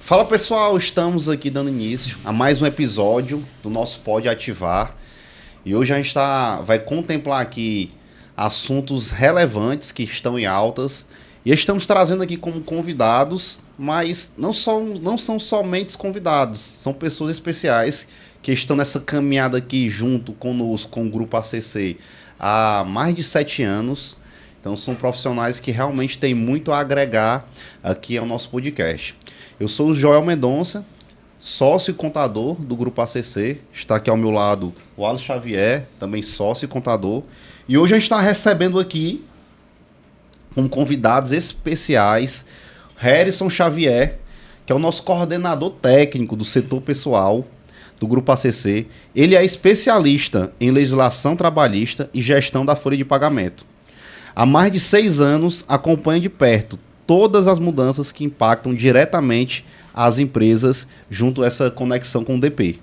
Fala pessoal, estamos aqui dando início a mais um episódio do nosso Pode Ativar. E hoje a gente vai contemplar aqui assuntos relevantes que estão em altas. E estamos trazendo aqui como convidados, mas não são somente convidados, são pessoas especiais que estão nessa caminhada aqui junto conosco, com o Grupo ACC, há mais de 7 anos. Então são profissionais que realmente têm muito a agregar aqui ao nosso podcast. Eu sou o Joel Mendonça, sócio e contador do Grupo ACC. Está aqui ao meu lado o Alisson Xavier, também sócio e contador. E hoje a gente está recebendo aqui, como convidados especiais, Harrison Xavier, que é o nosso coordenador técnico do setor pessoal do Grupo ACC. Ele é especialista em legislação trabalhista e gestão da folha de pagamento. Há mais de 6 anos acompanha de perto todas as mudanças que impactam diretamente as empresas junto a essa conexão com o DP,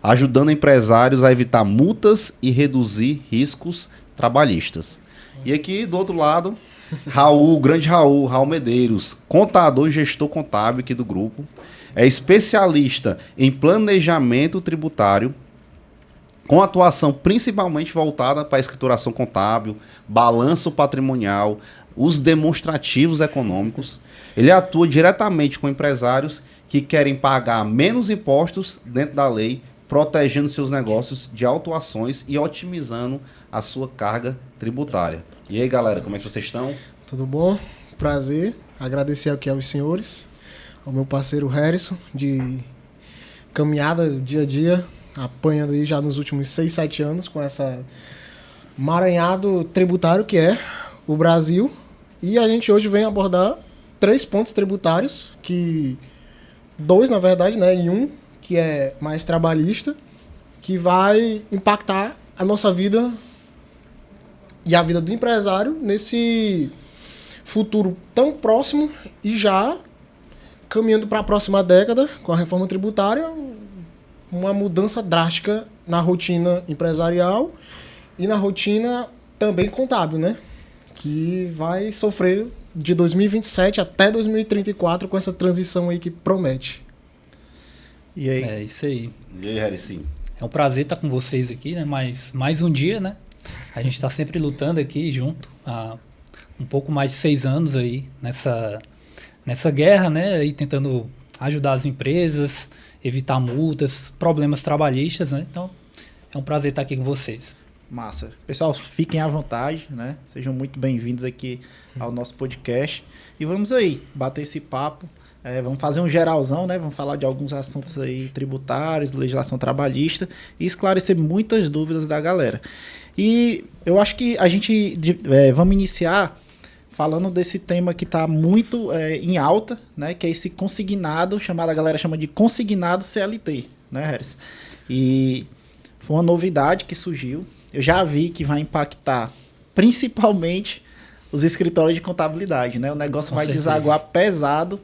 ajudando empresários a evitar multas e reduzir riscos trabalhistas. E aqui do outro lado, Raul Medeiros, contador e gestor contábil aqui do grupo, é especialista em planejamento tributário, com atuação principalmente voltada para a escrituração contábil, balanço patrimonial, os demonstrativos econômicos. Ele atua diretamente com empresários que querem pagar menos impostos dentro da lei, protegendo seus negócios de autuações e otimizando a sua carga tributária. E aí, galera, como é que vocês estão? Tudo bom? Prazer. Agradecer aqui aos senhores, ao meu parceiro Harrison, de caminhada dia a dia, apanhando aí já nos últimos 6, 7 anos com essa emaranhado tributário que é o Brasil. E a gente hoje vem abordar 3 pontos tributários, que 2 na verdade, né, e um que é mais trabalhista, que vai impactar a nossa vida e a vida do empresário nesse futuro tão próximo e já caminhando para a próxima década com a reforma tributária, uma mudança drástica na rotina empresarial e na rotina também contábil, né? Que vai sofrer de 2027 até 2034 com essa transição aí que promete. E aí? É isso aí. E aí, Harrison? É um prazer estar com vocês aqui, né? Mais um dia, né? A gente está sempre lutando aqui junto há um pouco mais de 6 anos aí nessa guerra, né? E tentando ajudar as empresas, evitar multas, problemas trabalhistas, né? Então, é um prazer estar aqui com vocês. Massa. Pessoal, fiquem à vontade, né? Sejam muito bem-vindos aqui ao nosso podcast. E vamos aí, bater esse papo. Vamos fazer um geralzão, né? Vamos falar de alguns assuntos aí tributários, legislação trabalhista e esclarecer muitas dúvidas da galera. E eu acho que a gente vamos iniciar falando desse tema que está muito em alta, né? Que é esse consignado, a galera chama de consignado CLT, né, Harris? E foi uma novidade que surgiu. Eu já vi que vai impactar principalmente os escritórios de contabilidade, né? O negócio vai desaguar pesado.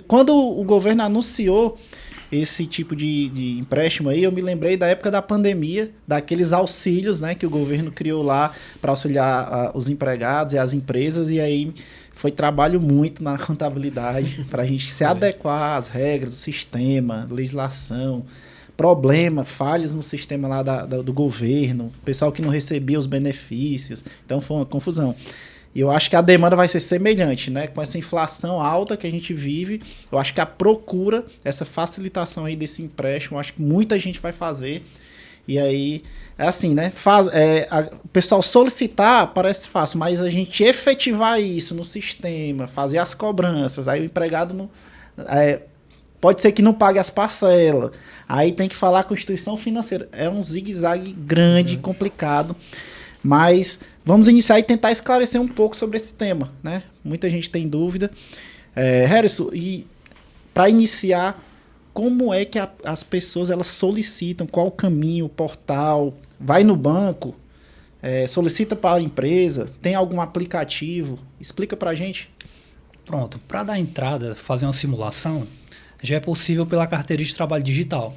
Quando o governo anunciou esse tipo de empréstimo aí, eu me lembrei da época da pandemia, daqueles auxílios, né, que o governo criou lá para auxiliar os empregados e as empresas, e aí foi trabalho muito na contabilidade para a gente se adequar às regras do sistema, legislação, falhas no sistema lá do governo, pessoal que não recebia os benefícios, então foi uma confusão. E eu acho que a demanda vai ser semelhante, né? Com essa inflação alta que a gente vive, eu acho que a procura, essa facilitação aí desse empréstimo, eu acho que muita gente vai fazer. E aí, é assim, né? O pessoal solicitar parece fácil, mas a gente efetivar isso no sistema, fazer as cobranças, aí o empregado não... pode ser que não pague as parcelas. Aí tem que falar com a instituição financeira. É um zigue-zague grande, complicado. Mas vamos iniciar e tentar esclarecer um pouco sobre esse tema, né? Muita gente tem dúvida. Harrison, e para iniciar, como é que as pessoas elas solicitam? Qual o caminho, o portal? Vai no banco? Solicita para a empresa? Tem algum aplicativo? Explica para a gente. Pronto. Para dar entrada, fazer uma simulação, já é possível pela carteira de trabalho digital.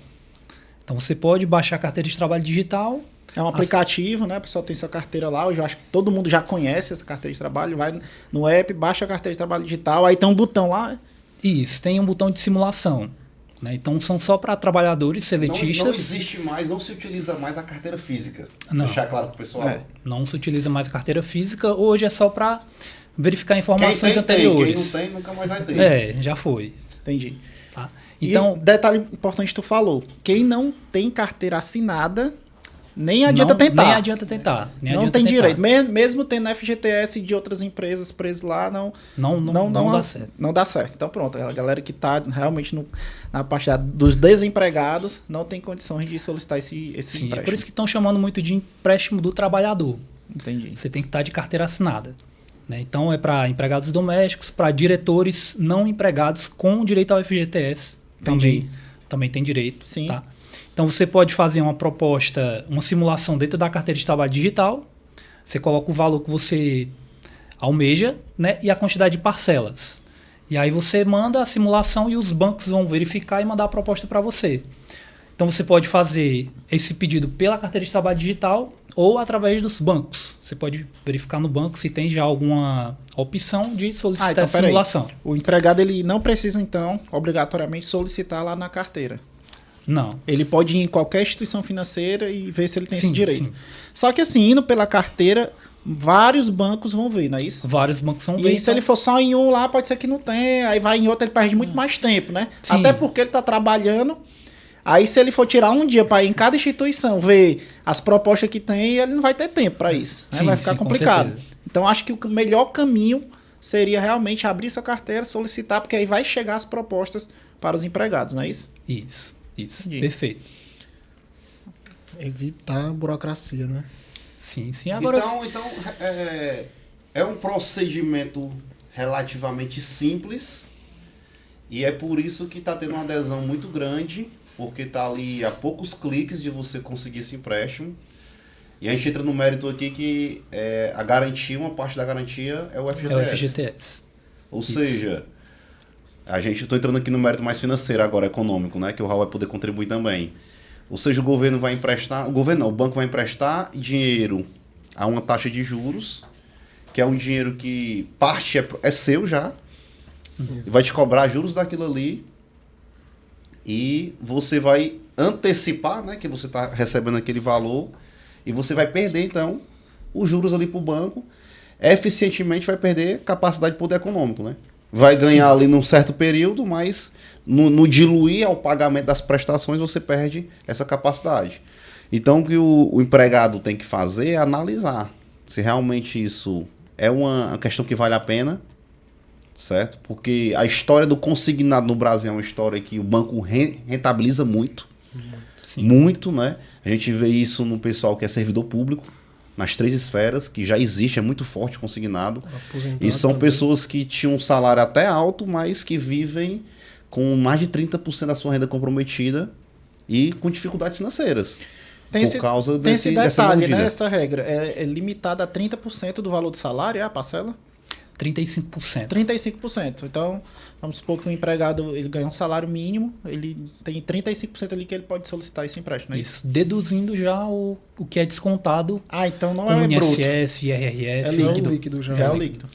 Então você pode baixar a carteira de trabalho digital. É um aplicativo, né? O pessoal tem sua carteira lá. Eu já acho que todo mundo já conhece essa carteira de trabalho. Vai no app, baixa a carteira de trabalho digital. Aí tem um botão lá. Isso, tem um botão de simulação. Né? Então são só para trabalhadores seletistas. Não existe mais, não se utiliza mais a carteira física. Não. Deixar claro pro pessoal. Não se utiliza mais carteira física, hoje é só para verificar informações anteriores. Quem não tem, nunca mais vai ter. Já foi. Entendi. Tá? Então, detalhe importante que tu falou, quem não tem carteira assinada, nem adianta tentar. Nem adianta tentar. Não tem direito. Mesmo tendo FGTS de outras empresas presos lá, não dá certo. Não dá certo. Então pronto, a galera que está realmente na parte dos desempregados não tem condições de solicitar esse empréstimo. É por isso que estão chamando muito de empréstimo do trabalhador. Entendi. Você tem que estar de carteira assinada. Né? Então é para empregados domésticos, para diretores não empregados com direito ao FGTS. Também tem direito. Sim. Tá? Então você pode fazer uma proposta, uma simulação dentro da carteira de trabalho digital. Você coloca o valor que você almeja, né, e a quantidade de parcelas. E aí você manda a simulação e os bancos vão verificar e mandar a proposta para você. Então você pode fazer esse pedido pela carteira de trabalho digital ou através dos bancos. Você pode verificar no banco se tem já alguma opção de solicitar essa simulação. O empregado ele não precisa, então, obrigatoriamente solicitar lá na carteira. Não. Ele pode ir em qualquer instituição financeira e ver se ele tem esse direito. Sim. Só que assim, indo pela carteira, vários bancos vão ver, não é isso? Vários bancos vão ver. E aí, se ele for só em um lá, pode ser que não tenha. Aí vai em outro, ele perde muito mais tempo, né? Sim. Até porque ele está trabalhando. Aí se ele for tirar um dia para ir em cada instituição, ver as propostas que tem, ele não vai ter tempo para isso. Né? Vai ficar complicado. Então acho que o melhor caminho seria realmente abrir sua carteira, solicitar, porque aí vai chegar as propostas para os empregados, não é isso? Isso. Perfeito. Evitar a burocracia, né? Sim. Agora, Então é um procedimento relativamente simples e é por isso que está tendo uma adesão muito grande, porque está ali a poucos cliques de você conseguir esse empréstimo. E a gente entra no mérito aqui que a garantia, uma parte da garantia é o FGTS. É o FGTS. Ou seja, estou entrando aqui no mérito mais financeiro agora, econômico, né? Que o Raul vai poder contribuir também. Ou seja, o governo vai emprestar, o banco vai emprestar dinheiro a uma taxa de juros, que é um dinheiro que parte é seu já, vai te cobrar juros daquilo ali, e você vai antecipar, né, que você está recebendo aquele valor, e você vai perder, então, os juros ali para o banco, eficientemente vai perder capacidade de poder econômico, né? Vai ganhar ali num certo período, mas no diluir ao pagamento das prestações, você perde essa capacidade. Então, o que o empregado tem que fazer é analisar se realmente isso é uma questão que vale a pena, certo? Porque a história do consignado no Brasil é uma história que o banco rentabiliza muito. Sim. Muito, né? A gente vê isso no pessoal que é servidor público, nas 3 esferas, que já existe, é muito forte consignado. Aposentado E são também. pessoas que tinham um salário até alto, mas que vivem com mais de 30% da sua renda comprometida e com dificuldades financeiras. Tem esse dessa detalhe, mordida. né? Essa regra é limitada a 30% do valor do salário, é a parcela? 35%. 35%. Então, vamos supor que o empregado ele ganha um salário mínimo, ele tem 35% ali que ele pode solicitar esse empréstimo, não é isso? Isso, deduzindo já o que é descontado Ah, então não com é bruto. INSS, IRRF. É líquido já. Já é o líquido.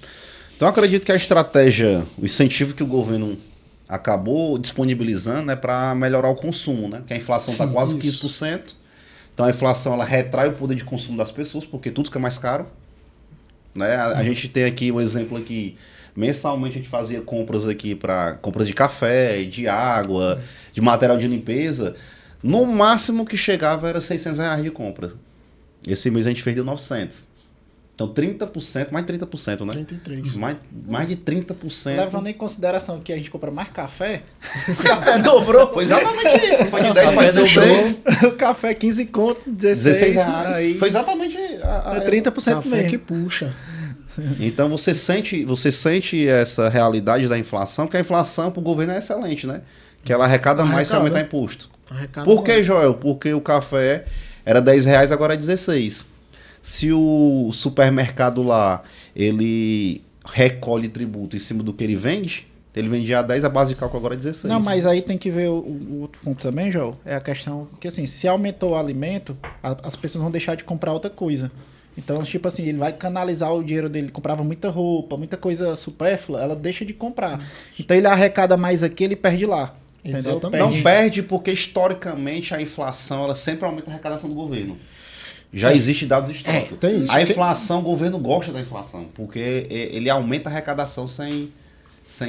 Então, eu acredito que a estratégia, o incentivo que o governo acabou disponibilizando, né, para melhorar o consumo, né? Porque a inflação está Sim, quase isso. 15%. Então, a inflação ela retrai o poder de consumo das pessoas, porque tudo fica mais caro. Né? A gente tem aqui um exemplo aqui. Mensalmente a gente fazia compras aqui para compras de café, de água, de material de limpeza. No máximo que chegava era R$600 de compra. Esse mês a gente perdeu 900. Então 30%, mais de 30%, né? 33. Mais de 30%. Levando em consideração que a gente compra mais café, o café dobrou. Foi exatamente isso. Foi de 10 para Café 16. O café 15 conto, 16 reais. Aí Foi exatamente é 30% Café mesmo. que puxa. Então você sente essa realidade da inflação, que a inflação para o governo é excelente, né? Que ela arrecada mais se aumentar imposto. Por que, Joel? Porque o café era R$10, agora é 16. Se o supermercado lá, ele recolhe tributo em cima do que ele vendia a 10, a base de cálculo agora é 16. Não, mas aí tem que ver o outro ponto também, Joel. É a questão que, assim, se aumentou o alimento, as pessoas vão deixar de comprar outra coisa. Então, tipo assim, ele vai canalizar o dinheiro dele, comprava muita roupa, muita coisa supérflua, ela deixa de comprar. Então ele arrecada mais aqui, ele perde lá. Entendeu? Exatamente. Não perde porque, historicamente, a inflação ela sempre aumenta a arrecadação do governo. Já existe dados históricos. tem isso. A inflação, o governo gosta da inflação, porque ele aumenta a arrecadação sem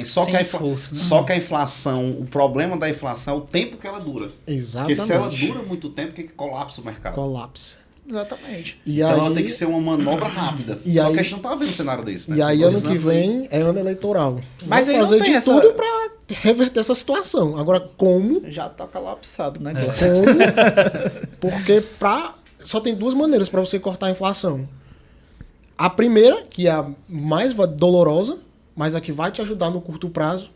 só Sem que esforço, né? só que a inflação, o problema da inflação é o tempo que ela dura. Exatamente. Porque se ela dura muito tempo, que colapsa o mercado. Colapso. Exatamente. E Então aí, ela tem que ser uma manobra rápida. E Só aí- que a gente não tá vendo um cenário desse, né? e aí Tem ano 2 que anos aí. vem é ano eleitoral. Mas Vai aí não fazer tem de essa- tudo pra reverter essa situação. Agora, como? Já tá colapsado o negócio. Como? Porque só tem 2 maneiras para você cortar a inflação. A primeira, que é a mais dolorosa, mas a que vai te ajudar no curto prazo,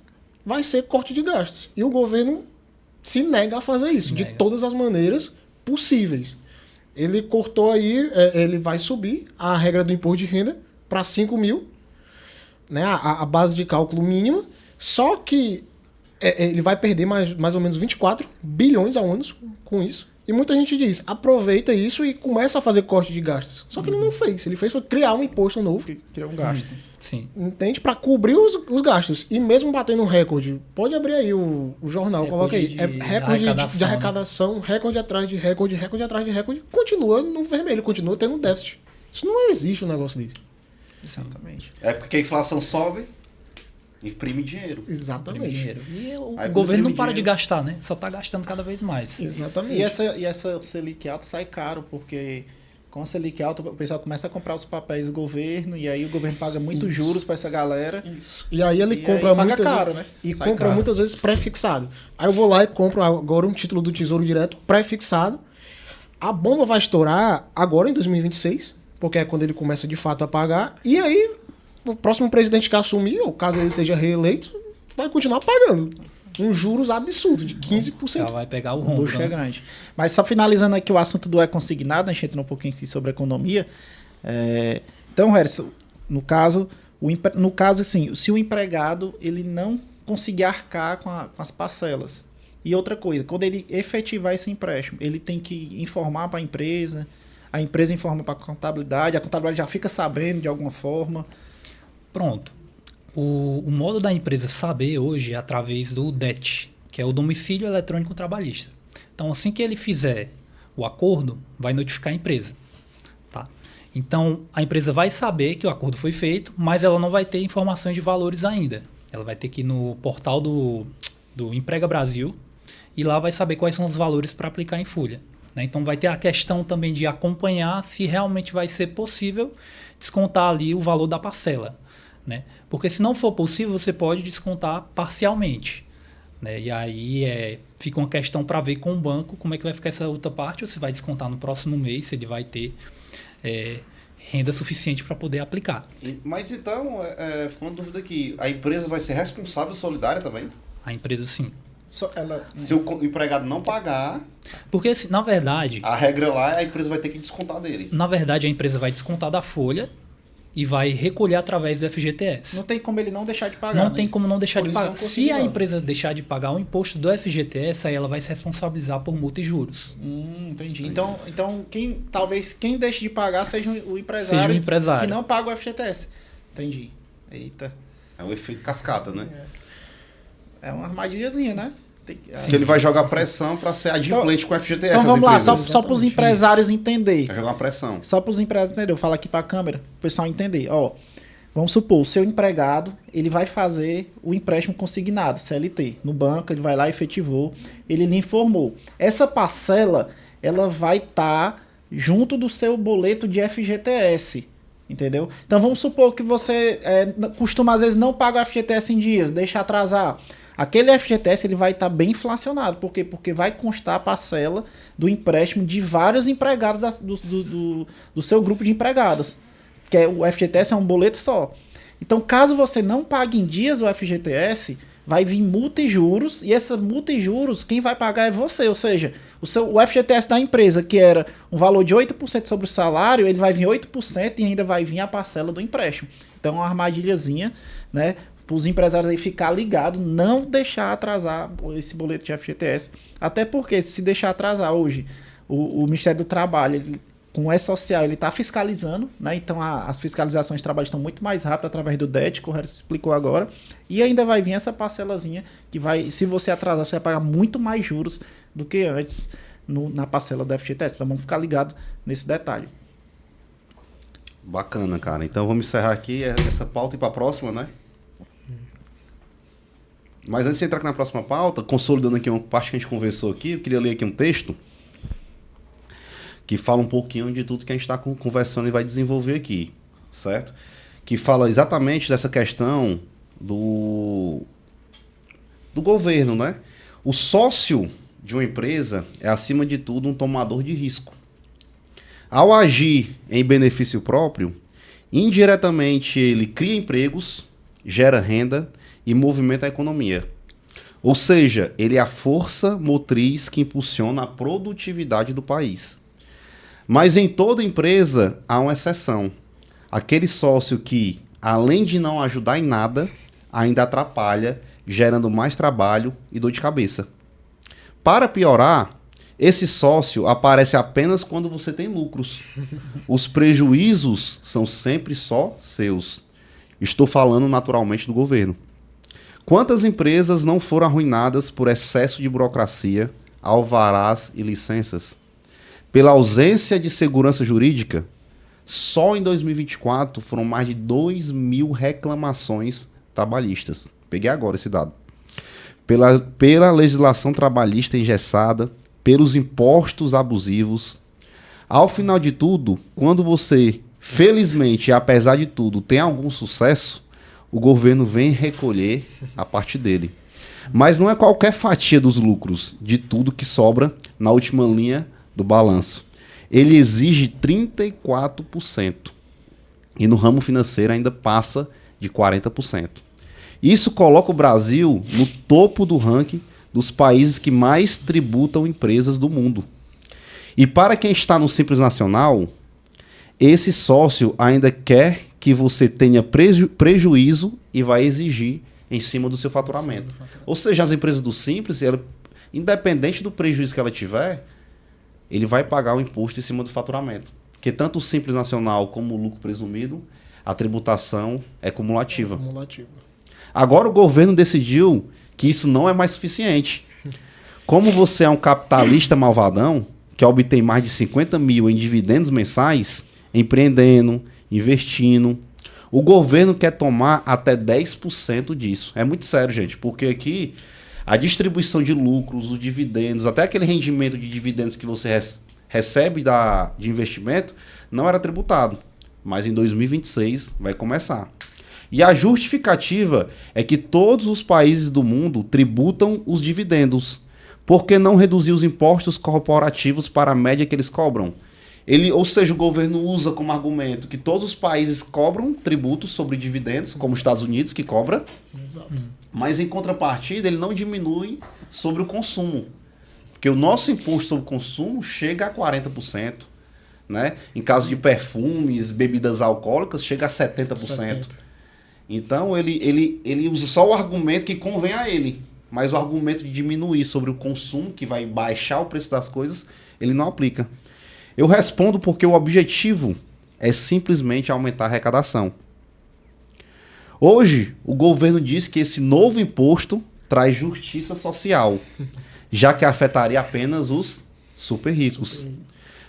vai ser corte de gastos. E o governo se nega a fazer isso, de nega. todas as maneiras possíveis. Ele cortou aí, ele vai subir a regra do imposto de renda para 5 mil, né, a base de cálculo mínima, só que ele vai perder mais ou menos 24 bilhões ao ano com isso. E muita gente diz, aproveita isso e começa a fazer corte de gastos. Só que ele não fez. Ele fez foi criar um imposto novo, Criar um gasto. Sim. entende? Para cobrir os gastos. E mesmo batendo um recorde, pode abrir aí o jornal, Recorde coloca aí. de É recorde de arrecadação, arrecadação, recorde atrás de recorde, recorde atrás de recorde. Continua no vermelho, continua tendo déficit. Isso não existe um negócio desse. Exatamente. É porque a inflação sobe, imprime dinheiro. Exatamente. Dinheiro. E o Aí, governo não imprime para de dinheiro. gastar, né? Só tá gastando cada vez mais. Exatamente. E essa Selic alta sai caro, porque com a Selic alta o pessoal começa a comprar os papéis do governo e aí o governo paga muito Isso. juros para essa galera. Isso. E aí ele E compra aí paga muitas caro, vezes, né? E Sai compra caro. muitas vezes pré-fixado. Aí eu vou lá e compro agora um título do Tesouro Direto pré-fixado. A bomba vai estourar agora em 2026, porque é quando ele começa de fato a pagar. E aí o próximo presidente que assumir, ou caso ele seja reeleito, vai continuar pagando uns juros absurdos de 15%. Ela vai pegar o O rombo, bucho é né? grande. Mas só finalizando aqui o assunto do consignado, a gente entra um pouquinho aqui sobre economia. Então, Harrison, no caso, assim, se o empregado ele não conseguir arcar com as parcelas. E outra coisa, quando ele efetivar esse empréstimo, ele tem que informar para a empresa informa para a contabilidade já fica sabendo de alguma forma. Pronto. O modo da empresa saber hoje é através do DET, que é o Domicílio Eletrônico Trabalhista. Então, assim que ele fizer o acordo, vai notificar a empresa. Tá? Então, a empresa vai saber que o acordo foi feito, mas ela não vai ter informações de valores ainda. Ela vai ter que ir no portal do Emprega Brasil e lá vai saber quais são os valores para aplicar em folha. Né? Então, vai ter a questão também de acompanhar se realmente vai ser possível descontar ali o valor da parcela. Né? Porque se não for possível, você pode descontar parcialmente. Né? E aí fica uma questão para ver com o banco como é que vai ficar essa outra parte, ou se vai descontar no próximo mês, se ele vai ter renda suficiente para poder aplicar. Mas então, ficou uma dúvida aqui, a empresa vai ser responsável solidária também? A empresa sim. Se o empregado não pagar, Porque, assim, na verdade, a regra lá, a empresa vai ter que descontar dele. a empresa vai descontar da folha e vai recolher através do FGTS. Não tem como ele não deixar de pagar. Não né? tem como não deixar Por de isso que pagar. eu Se a consignado. empresa deixar de pagar o imposto do FGTS, aí ela vai se responsabilizar por multa e juros. Entendi. Então talvez quem deixe de pagar seja o empresário, Seja o empresário. que não paga o FGTS. Entendi. Eita. É o efeito cascata, né? É uma armadilhazinha, né? Tem que- Porque ele vai jogar pressão para ser adimplente com o FGTS. Então vamos lá, só empresas. para os empresários entenderem. Vai jogar uma pressão. Só para os empresários entenderem. Eu falo aqui para a câmera, para o pessoal entender. Ó, vamos supor, o seu empregado, ele vai fazer o empréstimo consignado, CLT, no banco, ele vai lá, efetivou, ele lhe informou. Essa parcela, ela vai estar junto do seu boleto de FGTS, entendeu? Então vamos supor que você costuma, às vezes, não paga o FGTS em dias, deixa atrasar. Aquele FGTS ele vai estar bem inflacionado. Por quê? Porque vai constar a parcela do empréstimo de vários empregados do seu grupo de empregados. Que o FGTS é um boleto só. Então, caso você não pague em dias o FGTS, vai vir multa e juros. E essa multa e juros, quem vai pagar é você. Ou seja, o FGTS da empresa, que era um valor de 8% sobre o salário, ele vai vir 8% e ainda vai vir a parcela do empréstimo. Então, é uma armadilhazinha, né? Para os empresários aí ficar ligados, não deixar atrasar esse boleto de FGTS. Até porque, se deixar atrasar hoje, o Ministério do Trabalho, ele com o E-Social, ele está fiscalizando, né? Então as fiscalizações de trabalho estão muito mais rápidas através do DET, que o Harris explicou agora. E ainda vai vir essa parcelazinha que vai, se você atrasar, você vai pagar muito mais juros do que antes na parcela do FGTS. Então vamos ficar ligados nesse detalhe. Bacana, cara. Então vamos encerrar aqui essa pauta e para a próxima, né? Mas antes de entrar aqui na próxima pauta, consolidando aqui uma parte que a gente conversou aqui, eu queria ler aqui um texto que fala um pouquinho de tudo que a gente está conversando e vai desenvolver aqui, certo? Que fala exatamente dessa questão do governo, né? O sócio de uma empresa é, acima de tudo, um tomador de risco. Ao agir em benefício próprio, indiretamente ele cria empregos, gera renda e movimenta a economia. Ou seja, ele é a força motriz que impulsiona a produtividade do país. Mas em toda empresa há uma exceção. Aquele sócio que, além de não ajudar em nada, ainda atrapalha, gerando mais trabalho e dor de cabeça. Para piorar, esse sócio aparece apenas quando você tem lucros. Os prejuízos são sempre só seus. Estou falando naturalmente do governo. Quantas empresas não foram arruinadas por excesso de burocracia, alvarás e licenças? Pela ausência de segurança jurídica, só em 2024 foram mais de 2.000 reclamações trabalhistas. Peguei agora esse dado. Pela legislação trabalhista engessada, pelos impostos abusivos. Ao final de tudo, quando você, felizmente e apesar de tudo, tem algum sucesso, o governo vem recolher a parte dele. Mas não é qualquer fatia dos lucros, de tudo que sobra na última linha do balanço. Ele exige 34%. E no ramo financeiro ainda passa de 40%. Isso coloca o Brasil no topo do ranking dos países que mais tributam empresas do mundo. E para quem está no Simples Nacional, esse sócio ainda quer que você tenha prejuízo e vai exigir em cima do seu faturamento. Ou seja, as empresas do Simples, independente do prejuízo que ela tiver, ele vai pagar o imposto em cima do faturamento. Porque tanto o Simples Nacional como o lucro presumido, a tributação é cumulativa. Agora o governo decidiu que isso não é mais suficiente. Como você é um capitalista malvadão, que obtém mais de 50 mil em dividendos mensais, empreendendo, investindo, o governo quer tomar até 10% disso. É muito sério, gente, porque aqui a distribuição de lucros, os dividendos, até aquele rendimento de dividendos que você recebe de investimento, não era tributado. Mas em 2026 vai começar. E a justificativa é que todos os países do mundo tributam os dividendos. Por que não reduzir os impostos corporativos para a média que eles cobram? Ou seja, o governo usa como argumento que todos os países cobram tributos sobre dividendos, como os Estados Unidos, que cobra. Exato. Mas, em contrapartida, ele não diminui sobre o consumo. Porque o nosso imposto sobre o consumo chega a 40%. Né? Em caso de perfumes, bebidas alcoólicas, chega a 70%. Então, ele usa só o argumento que convém a ele. Mas o argumento de diminuir sobre o consumo, que vai baixar o preço das coisas, ele não aplica. Eu respondo porque o objetivo é simplesmente aumentar a arrecadação. Hoje, o governo diz que esse novo imposto traz justiça social, já que afetaria apenas os super ricos.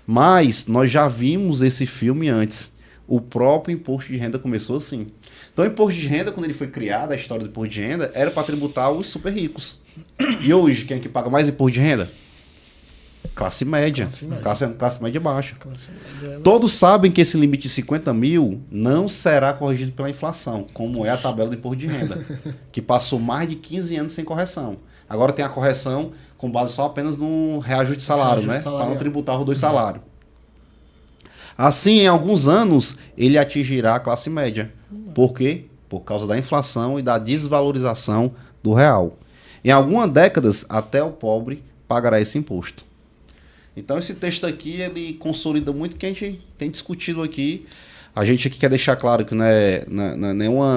Mas nós já vimos esse filme antes. O próprio imposto de renda começou assim. Então, o imposto de renda, quando ele foi criado, a história do imposto de renda, era para tributar os super ricos. E hoje, quem é que paga mais imposto de renda? Classe média. Classe média baixa. Todos sabem que esse limite de 50 mil não será corrigido pela inflação, como é a tabela do imposto de renda, que passou mais de 15 anos sem correção. Agora tem a correção com base só apenas no reajuste de salário, né? Para não tributar os dois salários. Assim, em alguns anos, ele atingirá a classe média. Por quê? Por causa da inflação e da desvalorização do real. Em algumas décadas, até o pobre pagará esse imposto. Então, esse texto aqui, ele consolida muito o que a gente tem discutido aqui A gente aqui quer deixar claro que não é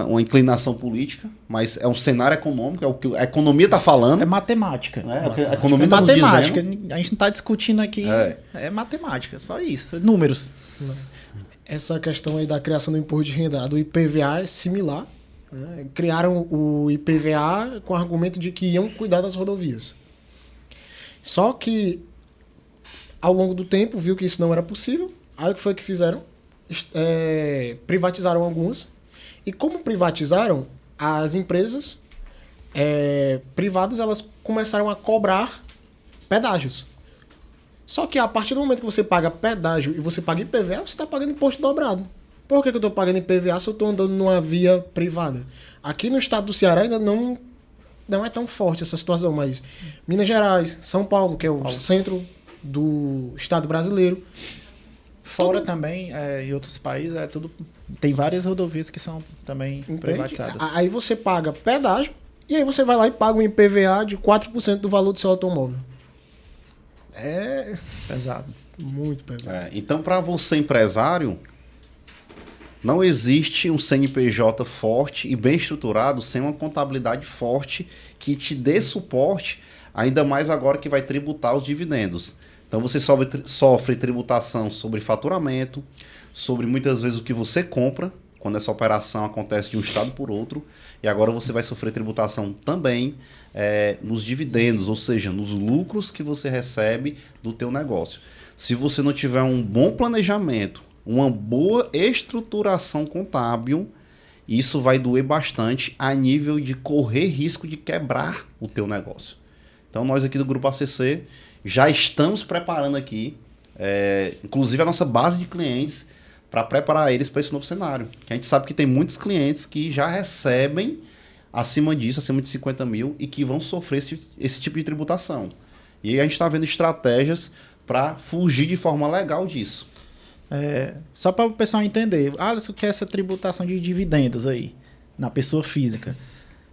uma inclinação política, mas é um cenário econômico, é o que a economia está falando. É matemática. É o que a economia está nos matemática. dizendo. A gente não está discutindo aqui. É matemática, só isso. Números. Essa questão aí da criação do imposto de renda, a do IPVA é similar. Né? Criaram o IPVA com o argumento de que iam cuidar das rodovias. Só que, ao longo do tempo, viu que isso não era possível. Aí o que foi que fizeram? Privatizaram algumas. E como privatizaram, as empresas privadas elas começaram a cobrar pedágios. Só que a partir do momento que você paga pedágio e você paga IPVA, você está pagando imposto dobrado. Por que eu estou pagando IPVA se eu estou andando numa via privada? Aqui no estado do Ceará ainda não é tão forte essa situação, mas Minas Gerais, São Paulo, que é o centro do estado brasileiro. Fora também, em outros países, tem várias rodovias que são também privatizadas. Aí você paga pedágio e aí você vai lá e paga um IPVA de 4% do valor do seu automóvel. É pesado. Muito pesado. Então, para você empresário, não existe um CNPJ forte e bem estruturado sem uma contabilidade forte que te dê suporte, ainda mais agora que vai tributar os dividendos. Então você sofre tributação sobre faturamento, sobre muitas vezes o que você compra, quando essa operação acontece de um estado por outro, e agora você vai sofrer tributação também nos dividendos, ou seja, nos lucros que você recebe do teu negócio. Se você não tiver um bom planejamento, uma boa estruturação contábil, isso vai doer bastante a nível de correr risco de quebrar o teu negócio. Então nós aqui do Grupo ACC já estamos preparando aqui, inclusive a nossa base de clientes, para preparar eles para esse novo cenário. Que a gente sabe que tem muitos clientes que já recebem acima disso, acima de 50 mil, e que vão sofrer esse tipo de tributação. E aí a gente está vendo estratégias para fugir de forma legal disso. Só para o pessoal entender, Alisson, que é essa tributação de dividendos aí, na pessoa física?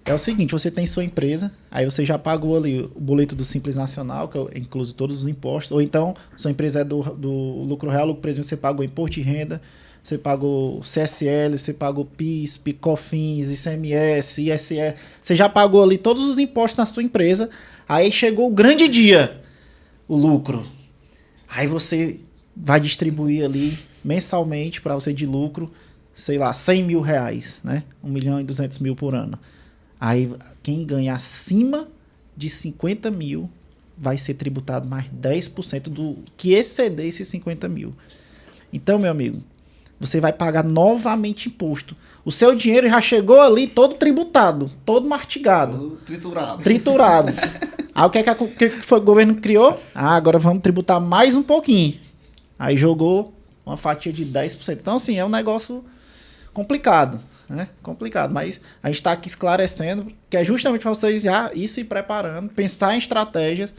É o seguinte, você tem sua empresa, aí você já pagou ali o boleto do Simples Nacional, que é incluso todos os impostos, ou então sua empresa é do lucro real, lucro presumido, você pagou imposto de renda, você pagou CSL, você pagou PIS, COFINS, ICMS, ISE, você já pagou ali todos os impostos na sua empresa, aí chegou o grande dia, o lucro. Aí você vai distribuir ali mensalmente para você de lucro, sei lá, 100 mil reais, né? 1.200.000 por ano. Aí quem ganha acima de 50 mil vai ser tributado mais 10% do que exceder esses 50 mil. Então, meu amigo, você vai pagar novamente imposto. O seu dinheiro já chegou ali todo tributado, todo mastigado. Triturado. Aí o que foi que o governo criou? Agora vamos tributar mais um pouquinho. Aí jogou uma fatia de 10%. Então, assim, é um negócio complicado. Né? Complicado, mas a gente está aqui esclarecendo que é justamente para vocês já ir se preparando, pensar em estratégias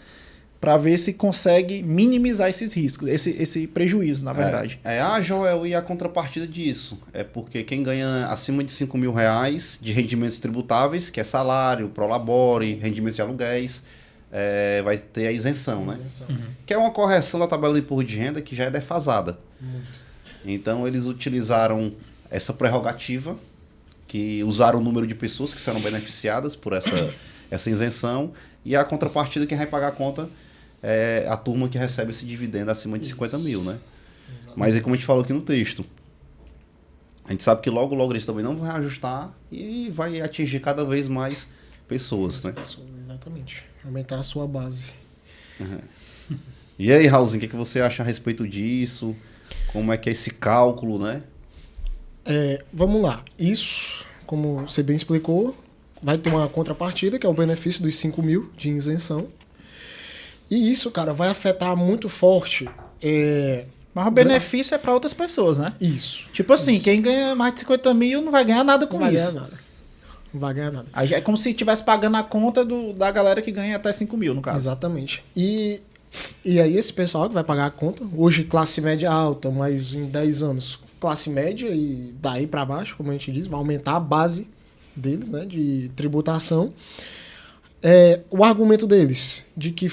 para ver se consegue minimizar esses riscos, esse prejuízo, na verdade. Joel, e a contrapartida disso? É porque quem ganha acima de 5 mil reais de rendimentos tributáveis, que é salário, prolabore, rendimentos de aluguéis, vai ter a isenção, né? Que é uma correção da tabela de imposto de renda que já é defasada. Muito. Então eles utilizaram essa prerrogativa, que usaram o número de pessoas que serão beneficiadas por essa isenção, e a contrapartida, quem vai pagar a conta é a turma que recebe esse dividendo acima de 50 mil, né? Exatamente. Mas é como a gente falou aqui no texto, a gente sabe que logo eles também não vão reajustar e vai atingir cada vez mais pessoas, né? Exatamente. Aumentar a sua base. Uhum. E aí, Raulzinho, o que você acha a respeito disso? Como é que é esse cálculo, né? Vamos lá. Isso, como você bem explicou, vai ter uma contrapartida, que é o benefício dos 5 mil de isenção. E isso, cara, vai afetar muito forte. Mas o benefício é para outras pessoas, né? Isso. Tipo assim, quem ganha mais de 50 mil não vai ganhar nada com isso. Não vai ganhar nada. Aí é como se estivesse pagando a conta da galera que ganha até 5 mil, no caso. Exatamente. E aí esse pessoal que vai pagar a conta, hoje classe média alta, mas em 10 anos classe média e daí para baixo, como a gente diz, vai aumentar a base deles, né, de tributação. O argumento deles de que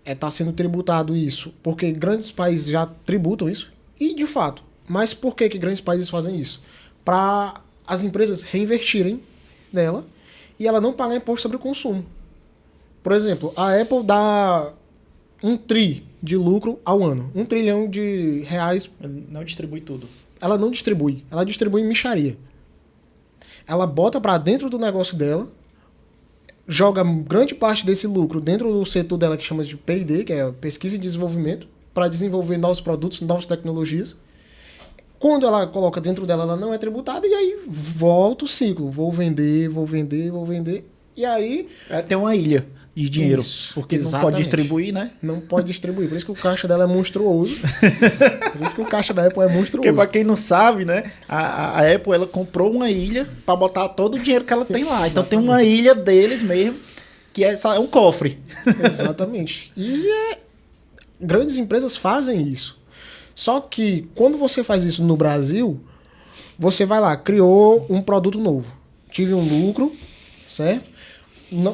está sendo tributado isso, porque grandes países já tributam isso, e de fato, Mas por que grandes países fazem isso? Para as empresas reinvestirem nela e ela não pagar imposto sobre o consumo. Por exemplo, a Apple dá 1 tri de lucro ao ano. 1 trilhão de reais. Não distribui tudo. Ela não distribui. Ela distribui em mixaria. Ela bota para dentro do negócio dela, joga grande parte desse lucro dentro do setor dela que chama de P&D, que é pesquisa e desenvolvimento, para desenvolver novos produtos, novas tecnologias. Quando ela coloca dentro dela, ela não é tributada e aí volta o ciclo. Vou vender. E aí... Tem uma ilha de dinheiro. Isso, porque não exatamente. pode distribuir, né? Não pode distribuir. Por isso que o caixa dela é monstruoso. Por isso que o caixa da Apple é monstruoso. Porque pra quem não sabe, né? A Apple, ela comprou uma ilha pra botar todo o dinheiro que ela tem lá. Então tem uma ilha deles mesmo, que é um cofre. Exatamente. E grandes empresas fazem isso. Só que quando você faz isso no Brasil, você vai lá, criou um produto novo. Tive um lucro, certo?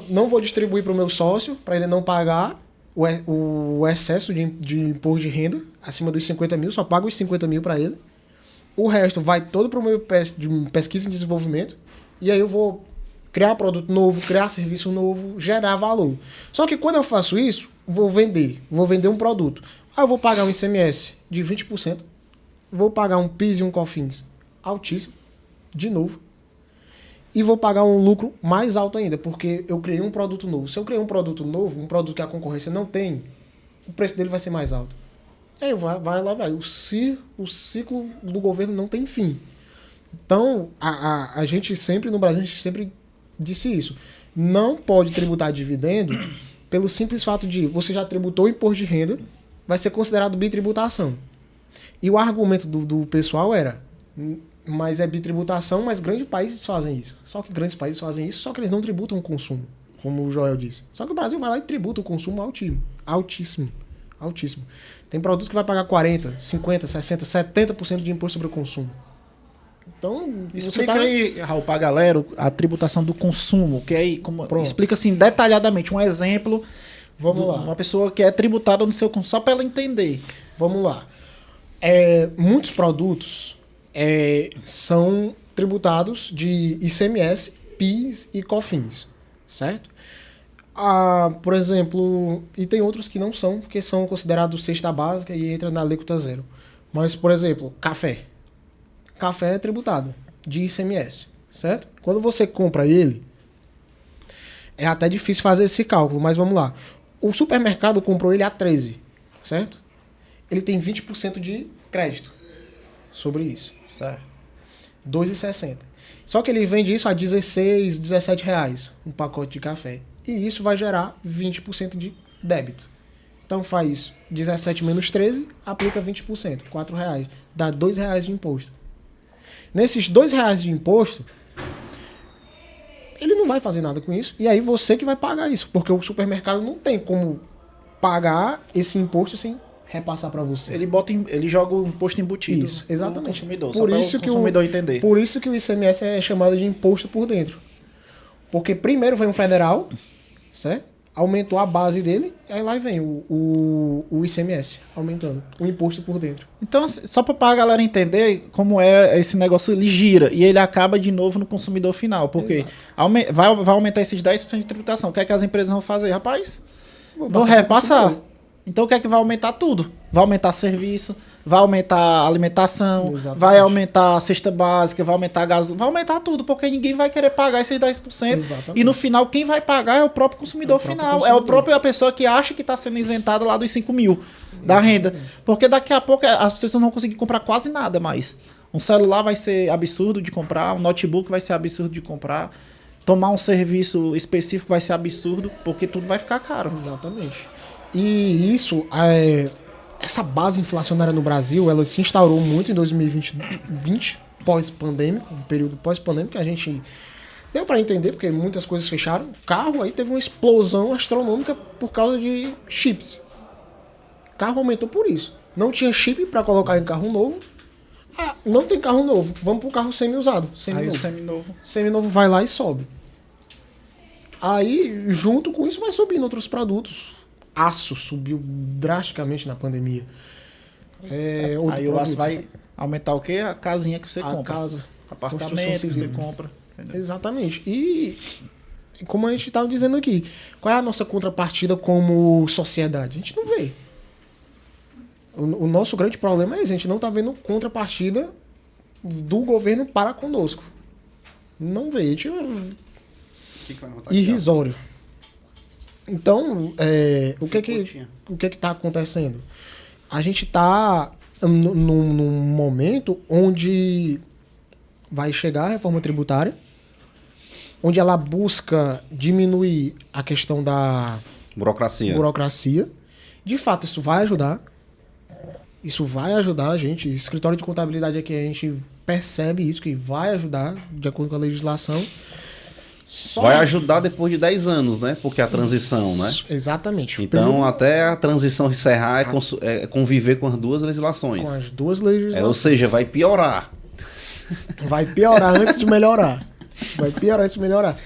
Não vou distribuir para o meu sócio, para ele não pagar o excesso de imposto de renda, acima dos 50 mil, só pago os 50 mil para ele. O resto vai todo para o meu pesquisa e desenvolvimento, e aí eu vou criar produto novo, criar serviço novo, gerar valor. Só que quando eu faço isso, vou vender um produto. Aí eu vou pagar um ICMS de 20%, vou pagar um PIS e um COFINS altíssimo, de novo, e vou pagar um lucro mais alto ainda, porque eu criei um produto novo. Se eu criei um produto novo, um produto que a concorrência não tem, o preço dele vai ser mais alto. Aí vai. O ciclo do governo não tem fim. Então, a gente sempre, no Brasil, a gente sempre disse isso. Não pode tributar dividendo pelo simples fato de você já tributou o imposto de renda, vai ser considerado bitributação. E o argumento do pessoal era, mas é bitributação, mas grandes países fazem isso. Só que grandes países fazem isso, só que eles não tributam o consumo, como o Joel disse. Só que o Brasil vai lá e tributa o consumo altíssimo. Tem produtos que vai pagar 40%, 50%, 60%, 70% de imposto sobre o consumo. Então, explica aí, Raul, pra galera, a tributação do consumo, que aí, explica assim detalhadamente, um exemplo. Vamos lá. Uma pessoa que é tributada no seu consumo, só para ela entender. Vamos lá. Muitos produtos são tributados de ICMS, PIS e COFINS, certo? Por exemplo, e tem outros que não são, porque são considerados cesta básica e entra na alíquota zero. Mas, por exemplo, café. Café é tributado de ICMS, certo? Quando você compra ele, é até difícil fazer esse cálculo, mas vamos lá. O supermercado comprou ele a 13, certo? Ele tem 20% de crédito sobre isso. Certo. 2,60. Só que ele vende isso a 16, 17 reais, um pacote de café. E isso vai gerar 20% de débito. Então faz 17 menos 13, aplica 20%, 4 reais. Dá 2 reais de imposto. Nesses 2 reais de imposto, ele não vai fazer nada com isso. E aí você que vai pagar isso. Porque o supermercado não tem como pagar esse imposto sem repassar para você. Ele joga o imposto embutido. Isso, exatamente. No consumidor, por só isso para o consumidor entender. Por isso que o ICMS é chamado de imposto por dentro. Porque primeiro vem um federal, certo? Aumentou a base dele, aí lá vem o ICMS aumentando, o imposto por dentro. Então, só para a galera entender como é esse negócio, ele gira e ele acaba de novo no consumidor final, porque vai aumentar esses 10% de tributação. O que é que as empresas vão fazer? Rapaz, vão repassar. Então, o que é que vai aumentar tudo? Vai aumentar serviço, vai aumentar a alimentação, Exatamente. vai aumentar a cesta básica, vai aumentar a gasolina, vai aumentar tudo, porque ninguém vai querer pagar esses 10%. Exatamente. E no final, quem vai pagar é o próprio consumidor final. É a pessoa que acha que está sendo isentada lá dos 5 mil da renda. Porque daqui a pouco as pessoas não vão conseguir comprar quase nada mais. Um celular vai ser absurdo de comprar, um notebook vai ser absurdo de comprar, tomar um serviço específico vai ser absurdo, porque tudo vai ficar caro. Exatamente. E isso, essa base inflacionária no Brasil, ela se instaurou muito em 2020, pós-pandêmico, um período pós-pandêmico, que a gente deu para entender, porque muitas coisas fecharam. O carro aí teve uma explosão astronômica por causa de chips. O carro aumentou por isso. Não tinha chip para colocar em carro novo. Não tem carro novo, vamos pro carro semi-usado. Aí o seminovo. Seminovo vai lá e sobe. Aí, junto com isso, vai subindo outros produtos. Aço subiu drasticamente na pandemia. outro Aí o laço produto. vai aumentar o quê? A casinha que você A compra. casa. Apartamento construção que civil. você compra. Entendeu? Exatamente. E como a gente estava dizendo aqui, qual é a nossa contrapartida como sociedade? A gente não vê. O nosso grande problema é esse, a gente não está vendo contrapartida do governo para conosco. Não vê, a gente Que vai botar aqui, irrisório. Então, ó. o que Cinquentinha. está acontecendo? A gente está num momento onde vai chegar a reforma tributária, onde ela busca diminuir a questão da Burocracia. burocracia. De fato, isso vai ajudar. Isso vai ajudar a gente. Escritório de contabilidade aqui, a gente percebe isso, que vai ajudar, de acordo com a legislação. Só Vai ajudar depois de 10 anos, né? Porque é a transição, né? Exatamente. Então, até a transição encerrar, é conviver com as duas legislações. Com as duas legislações. Ou seja, vai piorar. Vai piorar antes de melhorar. Vai piorar antes de melhorar.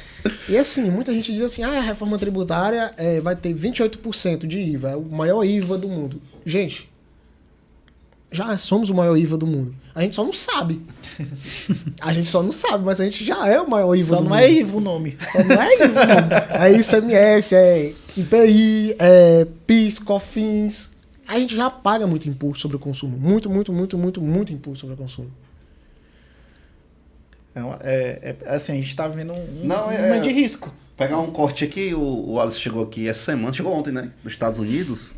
E assim, muita gente diz assim, a reforma tributária vai ter 28% de IVA, é o maior IVA do mundo. Gente, já somos o maior IVA do mundo. A gente só não sabe. A gente só não sabe, mas a gente já é o maior IVA Só do não mundo. é IVA o nome. Só não é IVA o nome. É ICMS, é IPI, é PIS, COFINS. A gente já paga muito imposto sobre o consumo. Muito imposto sobre o consumo. Assim, a gente tá vivendo um Não, momento de risco. Pegar um corte aqui, o Alisson chegou aqui essa semana, chegou ontem, né? Dos Estados Unidos.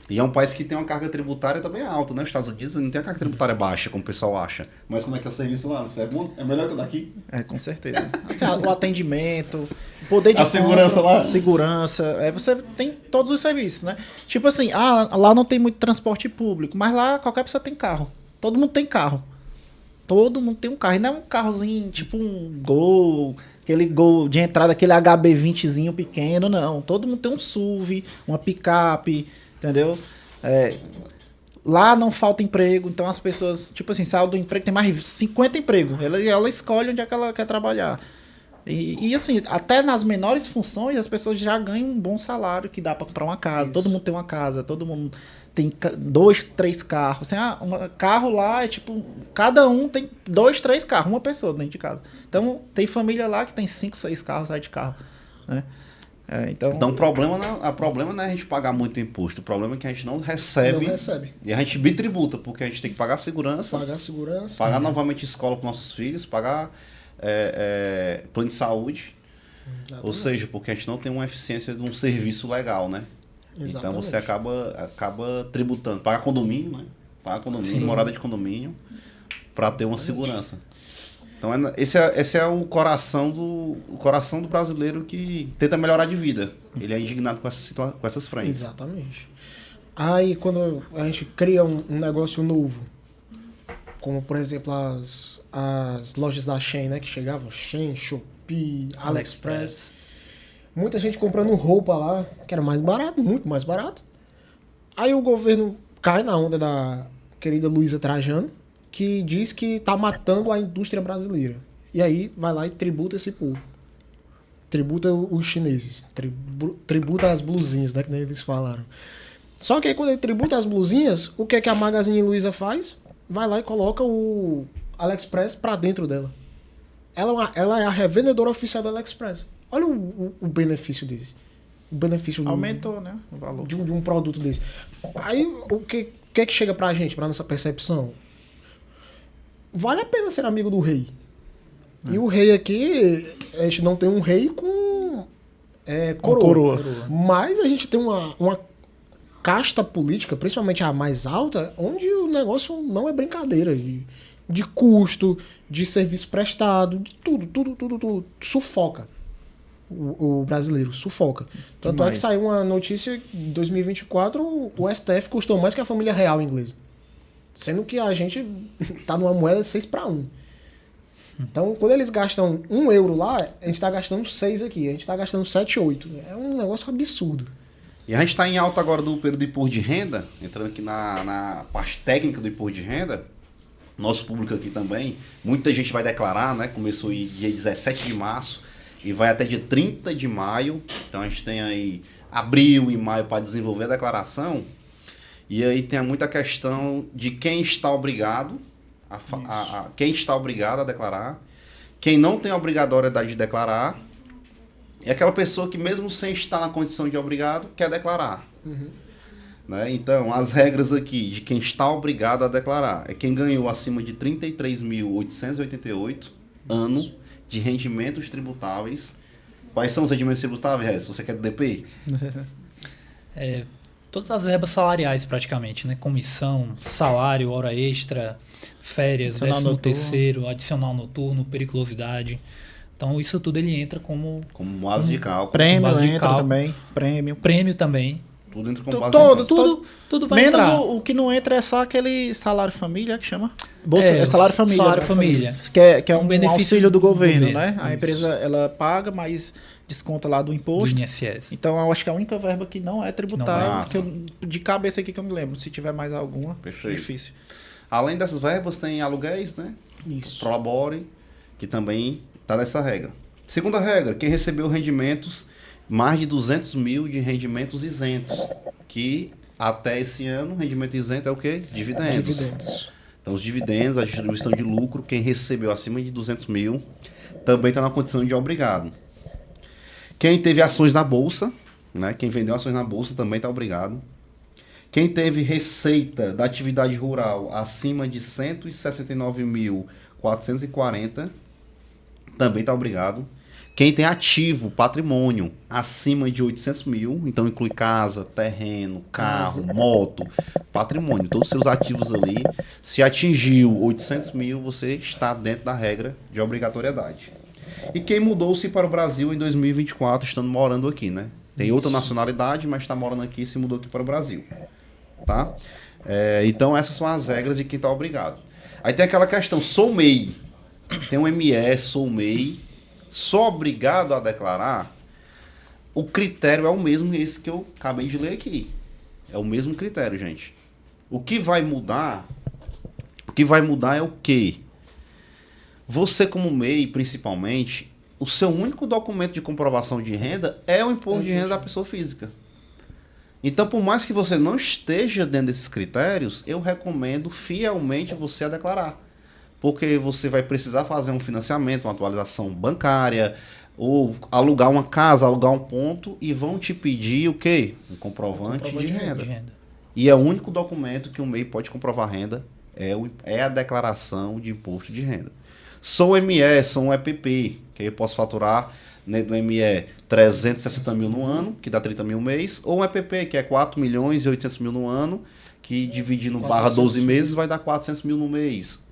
E é um país que tem uma carga tributária também alta, né? Os Estados Unidos não tem uma carga tributária baixa, como o pessoal acha. Mas como é que é o serviço lá? É bom? É melhor que o daqui? Com certeza. Assim, o atendimento, o poder de A segurança lá? Segurança. Você tem todos os serviços, né? Tipo assim, lá não tem muito transporte público, mas lá qualquer pessoa tem carro. Todo mundo tem carro. Todo mundo tem um carro. E não é um carrozinho, tipo um Gol, aquele Gol de entrada, aquele HB20zinho pequeno, não. Todo mundo tem um SUV, uma picape, entendeu? Lá não falta emprego, então as pessoas, tipo assim, saem do emprego, tem mais 50 empregos. Ela escolhe onde é que ela quer trabalhar. E assim, até nas menores funções, as pessoas já ganham um bom salário que dá para comprar uma casa. Isso. Todo mundo tem uma casa, todo mundo tem 2, 3 carros. Assim, carro lá é tipo, cada um tem 2, 3 carros, uma pessoa dentro de casa. Então, tem família lá que tem 5, 6 carros, sai de carro, né? Então o problema não é a gente pagar muito imposto. O problema é que a gente não recebe. Não recebe. E a gente bitributa, porque a gente tem que pagar segurança, Pagar segurança. pagar novamente escola para nossos filhos, pagar plano de saúde. Exatamente. Ou seja, porque a gente não tem uma eficiência de um serviço legal, né? Então Exatamente. você acaba tributando. Pagar condomínio, né? Pagar condomínio, Sim. morada de condomínio, para ter uma segurança. Então esse é o coração do brasileiro que tenta melhorar de vida. Ele é indignado com essas frentes. Exatamente. Aí quando a gente cria um negócio novo, como por exemplo as lojas da Shein, né, que chegavam, Shein, Shopee, AliExpress, muita gente comprando roupa lá, que era mais barato, muito mais barato. Aí o governo cai na onda da querida Luísa Trajano, que diz que tá matando a indústria brasileira. E aí vai lá e tributa esse povo. Tributa os chineses. Tributa as blusinhas, né, que nem eles falaram. Só que aí quando ele tributa as blusinhas, o que é que a Magazine Luiza faz? Vai lá e coloca o AliExpress pra dentro dela. Ela é a revendedora oficial da AliExpress. Olha o benefício desse. O benefício aumentou, né, o valor. de um produto desse. Aí o que é que chega pra gente, pra nossa percepção? Vale a pena ser amigo do rei. E o rei aqui, a gente não tem um rei com coroa. Mas a gente tem uma casta política, principalmente a mais alta, onde o negócio não é brincadeira. De custo, de serviço prestado, de tudo. Sufoca. O brasileiro, sufoca. Tanto é que saiu uma notícia em 2024, o STF custou mais que a família real inglesa. Sendo que a gente tá numa moeda 6-1. Então, quando eles gastam €1 lá, a gente tá gastando 6 aqui. A gente tá gastando 7, 8. É um negócio absurdo. E a gente está em alta agora do período de imposto de renda, entrando aqui na parte técnica do imposto de renda. Nosso público aqui também. Muita gente vai declarar, né? Começou aí dia 17 de março e vai até dia 30 de maio. Então a gente tem aí abril e maio para desenvolver a declaração. E aí tem muita questão de quem está obrigado quem está obrigado a declarar, quem não tem a obrigatoriedade de declarar, e aquela pessoa que mesmo sem estar na condição de obrigado, quer declarar. Né? Então, as regras aqui de quem está obrigado a declarar é quem ganhou acima de 33.888 ano de rendimentos tributáveis. Quais são os rendimentos tributáveis, se você quer do DP? Todas as verbas salariais, praticamente, né? Comissão, salário, hora extra, férias, Adicional 13º, adicional noturno, periculosidade. Então, isso tudo ele entra como base de cálculo. Prêmio base de entra cálculo. também. Prêmio também. Tudo entra como base Todos, de cálculo. Tudo vai Menos entrar. o que não entra é só aquele salário família que chama. Bolsa, é salário família. Salário né? família. Que é um benefício auxílio do governo, governo, né? A empresa ela paga, mas desconta lá do imposto. Do INSS. Então eu acho que a única verba que não é tributária, Que que de cabeça aqui que eu me lembro. Se tiver mais alguma, Perfeito. difícil. Além dessas verbas, tem aluguéis, né? Isso. Prolabore, que também está nessa regra. Segunda regra, quem recebeu rendimentos, mais de 200 mil de rendimentos isentos, que até esse ano, rendimento isento é o quê? Dividendos. Então, os dividendos, a distribuição de lucro, quem recebeu acima de 200 mil, também está na condição de obrigado. Quem teve ações na Bolsa, né? Quem vendeu ações na Bolsa também está obrigado. Quem teve receita da atividade rural acima de 169.440 também está obrigado. Quem tem ativo, patrimônio, acima de 800 mil, então inclui casa, terreno, carro, moto, patrimônio, todos os seus ativos ali. Se atingiu 800 mil, você está dentro da regra de obrigatoriedade. E quem mudou-se para o Brasil em 2024, estando morando aqui, né? Tem outra nacionalidade, mas está morando aqui e se mudou aqui para o Brasil. Tá? Então essas são as regras de quem está obrigado. Aí tem aquela questão, sou MEI. Tem um ME, sou MEI. Sou obrigado a declarar, o critério é o mesmo esse que eu acabei de ler aqui. É o mesmo critério, gente. O que vai mudar é o quê? Você como MEI, principalmente, o seu único documento de comprovação de renda é o imposto de renda da pessoa física. Então, por mais que você não esteja dentro desses critérios, eu recomendo fielmente você a declarar. Porque você vai precisar fazer um financiamento, uma atualização bancária, ou alugar uma casa, alugar um ponto, e vão te pedir o quê? Um comprovante de renda. E é o único documento que o MEI pode comprovar renda, é a declaração de imposto de renda. Sou ME, sou um EPP, que aí eu posso faturar do ME 360 mil no ano, que dá 30 mil mês, ou um EPP, que é 4 milhões e 800 mil no ano, que dividindo barra 12 meses vai dar 400 mil no mês.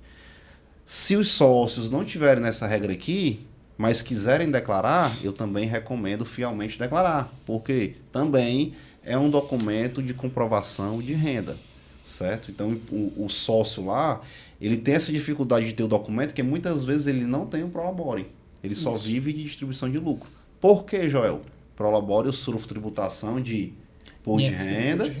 Se os sócios não tiverem nessa regra aqui, mas quiserem declarar, eu também recomendo fielmente declarar, porque também é um documento de comprovação de renda, certo? Então, o sócio lá, ele tem essa dificuldade de ter o documento, que muitas vezes ele não tem o Prolabore, ele só vive de distribuição de lucro. Por que, Joel? Prolabore eu sofro tributação de imposto de renda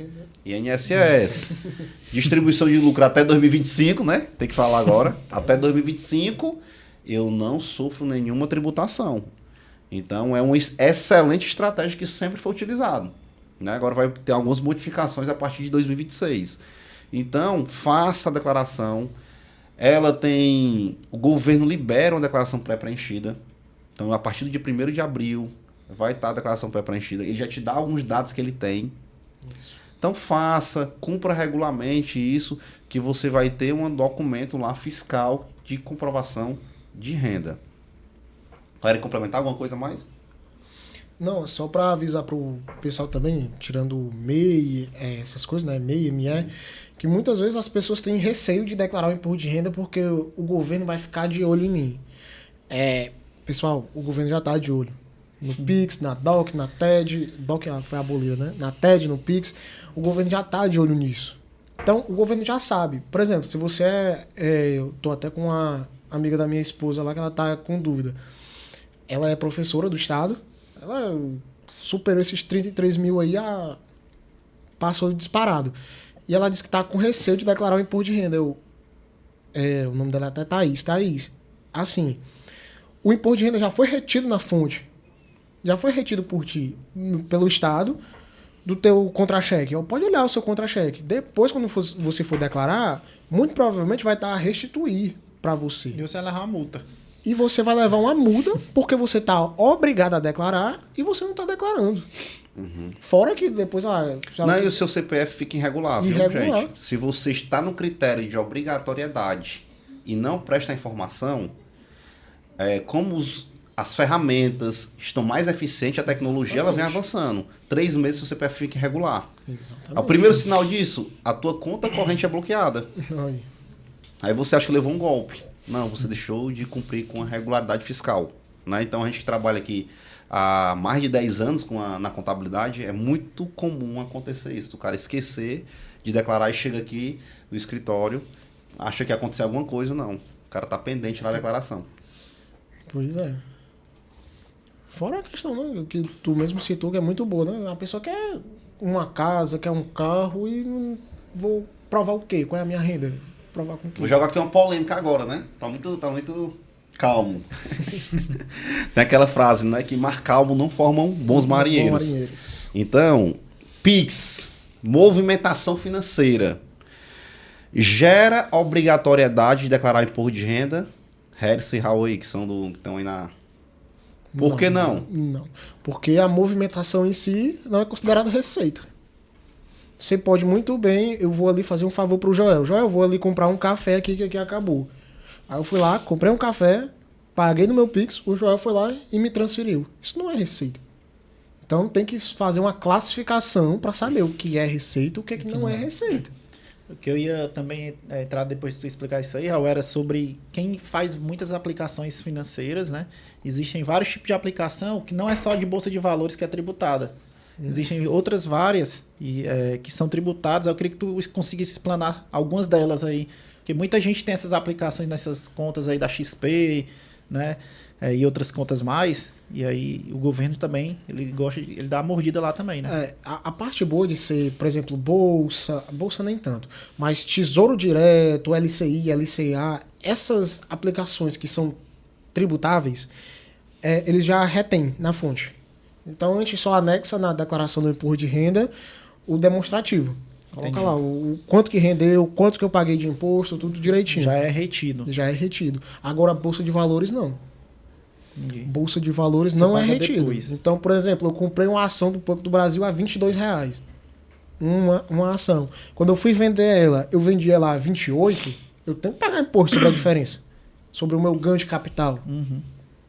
e INSS. Distribuição de lucro até 2025, né? Tem que falar agora. Até 2025, eu não sofro nenhuma tributação. Então, é uma excelente estratégia que sempre foi utilizado. Né? Agora vai ter algumas modificações a partir de 2026. Então, faça a declaração. O governo libera uma declaração pré-preenchida. Então, a partir do dia 1º de abril, vai estar a declaração pré-preenchida. Ele já te dá alguns dados que ele tem. Isso. Então faça, cumpra regularmente isso, que você vai ter um documento lá fiscal de comprovação de renda. Querem complementar alguma coisa mais? Não, só para avisar pro pessoal também, tirando o MEI, essas coisas, né? MEI, ME, que muitas vezes as pessoas têm receio de declarar o imposto de renda porque o governo vai ficar de olho em mim. Pessoal, o governo já está de olho. No Pix, na DOC, na TED. DOC foi abolida, né? Na TED, no Pix. O governo já está de olho nisso. Então, o governo já sabe. Por exemplo, se você eu tô até com uma amiga da minha esposa lá que ela tá com dúvida. Ela é professora do estado. Ela superou esses 33 mil aí, passou disparado. E ela disse que tá com receio de declarar o imposto de renda. O nome dela é até Thaís. Assim, o imposto de renda já foi retido na fonte. Já foi retido por ti, pelo Estado, do teu contra-cheque. Pode olhar o seu contra-cheque. Depois, quando você for declarar, muito provavelmente vai estar a restituir para você. E você vai levar uma multa. E você vai levar uma multa porque você está obrigado a declarar e você não está declarando. Fora que depois... Não, e o seu CPF fica irregular, viu, Irregular. gente? Se você está no critério de obrigatoriedade e não presta a informação, como as ferramentas estão mais eficientes, a tecnologia ela vem avançando. 3 meses o CPF fica irregular. Exatamente. O primeiro sinal disso, a tua conta corrente é bloqueada. Aí. Aí você acha que levou um golpe. Não, você deixou de cumprir com a regularidade fiscal. Né? Então a gente que trabalha aqui há mais de 10 anos na contabilidade, é muito comum acontecer isso. O cara esquecer de declarar e chega aqui no escritório, acha que aconteceu alguma coisa, não. O cara tá pendente na declaração. Pois é. Fora a questão, né, que tu mesmo citou, que é muito boa, né? A pessoa quer uma casa, quer um carro e não vou provar o quê? Qual é a minha renda? Provar com o quê? Vou jogar aqui uma polêmica agora, né? Tá muito calmo. Tem aquela frase, né? Que mar calmo não formam bons marinheiros. Então, PIX, movimentação financeira, gera obrigatoriedade de declarar imposto de renda? Harris e Raul aí, que estão aí na... Por que não? Não. Porque a movimentação em si não é considerada receita. Você pode muito bem, eu vou ali fazer um favor pro Joel. Joel, eu vou ali comprar um café aqui, que aqui acabou. Aí eu fui lá, comprei um café, paguei no meu Pix, o Joel foi lá e me transferiu. Isso não é receita. Então tem que fazer uma classificação para saber o que é receita e o que, que não é receita. O que eu ia também entrar depois de tu explicar isso aí, Raul, era sobre quem faz muitas aplicações financeiras, né? Existem vários tipos de aplicação que não é só de bolsa de valores que é tributada. Existem outras várias que são tributadas. Eu queria que tu conseguisse explanar algumas delas aí. Porque muita gente tem essas aplicações nessas contas aí da XP, né? E outras contas mais. E aí o governo também, ele dá uma mordida lá também, né? A parte boa de ser, por exemplo, bolsa nem tanto, mas Tesouro Direto, LCI, LCA, essas aplicações que são tributáveis, eles já retêm na fonte. Então a gente só anexa na declaração do imposto de renda o demonstrativo. Coloca Entendi. lá o quanto que rendeu, quanto que eu paguei de imposto, tudo direitinho. Já é retido. Já é retido. Agora a Bolsa de Valores não. Entendi. Bolsa de Valores Você não é paga retido. depois. Então, por exemplo, eu comprei uma ação do Banco do Brasil a R$22. Uma ação. Quando eu fui vender ela, eu vendi ela a 28, eu tenho que pagar imposto sobre a diferença. Sobre o meu ganho de capital. Uhum.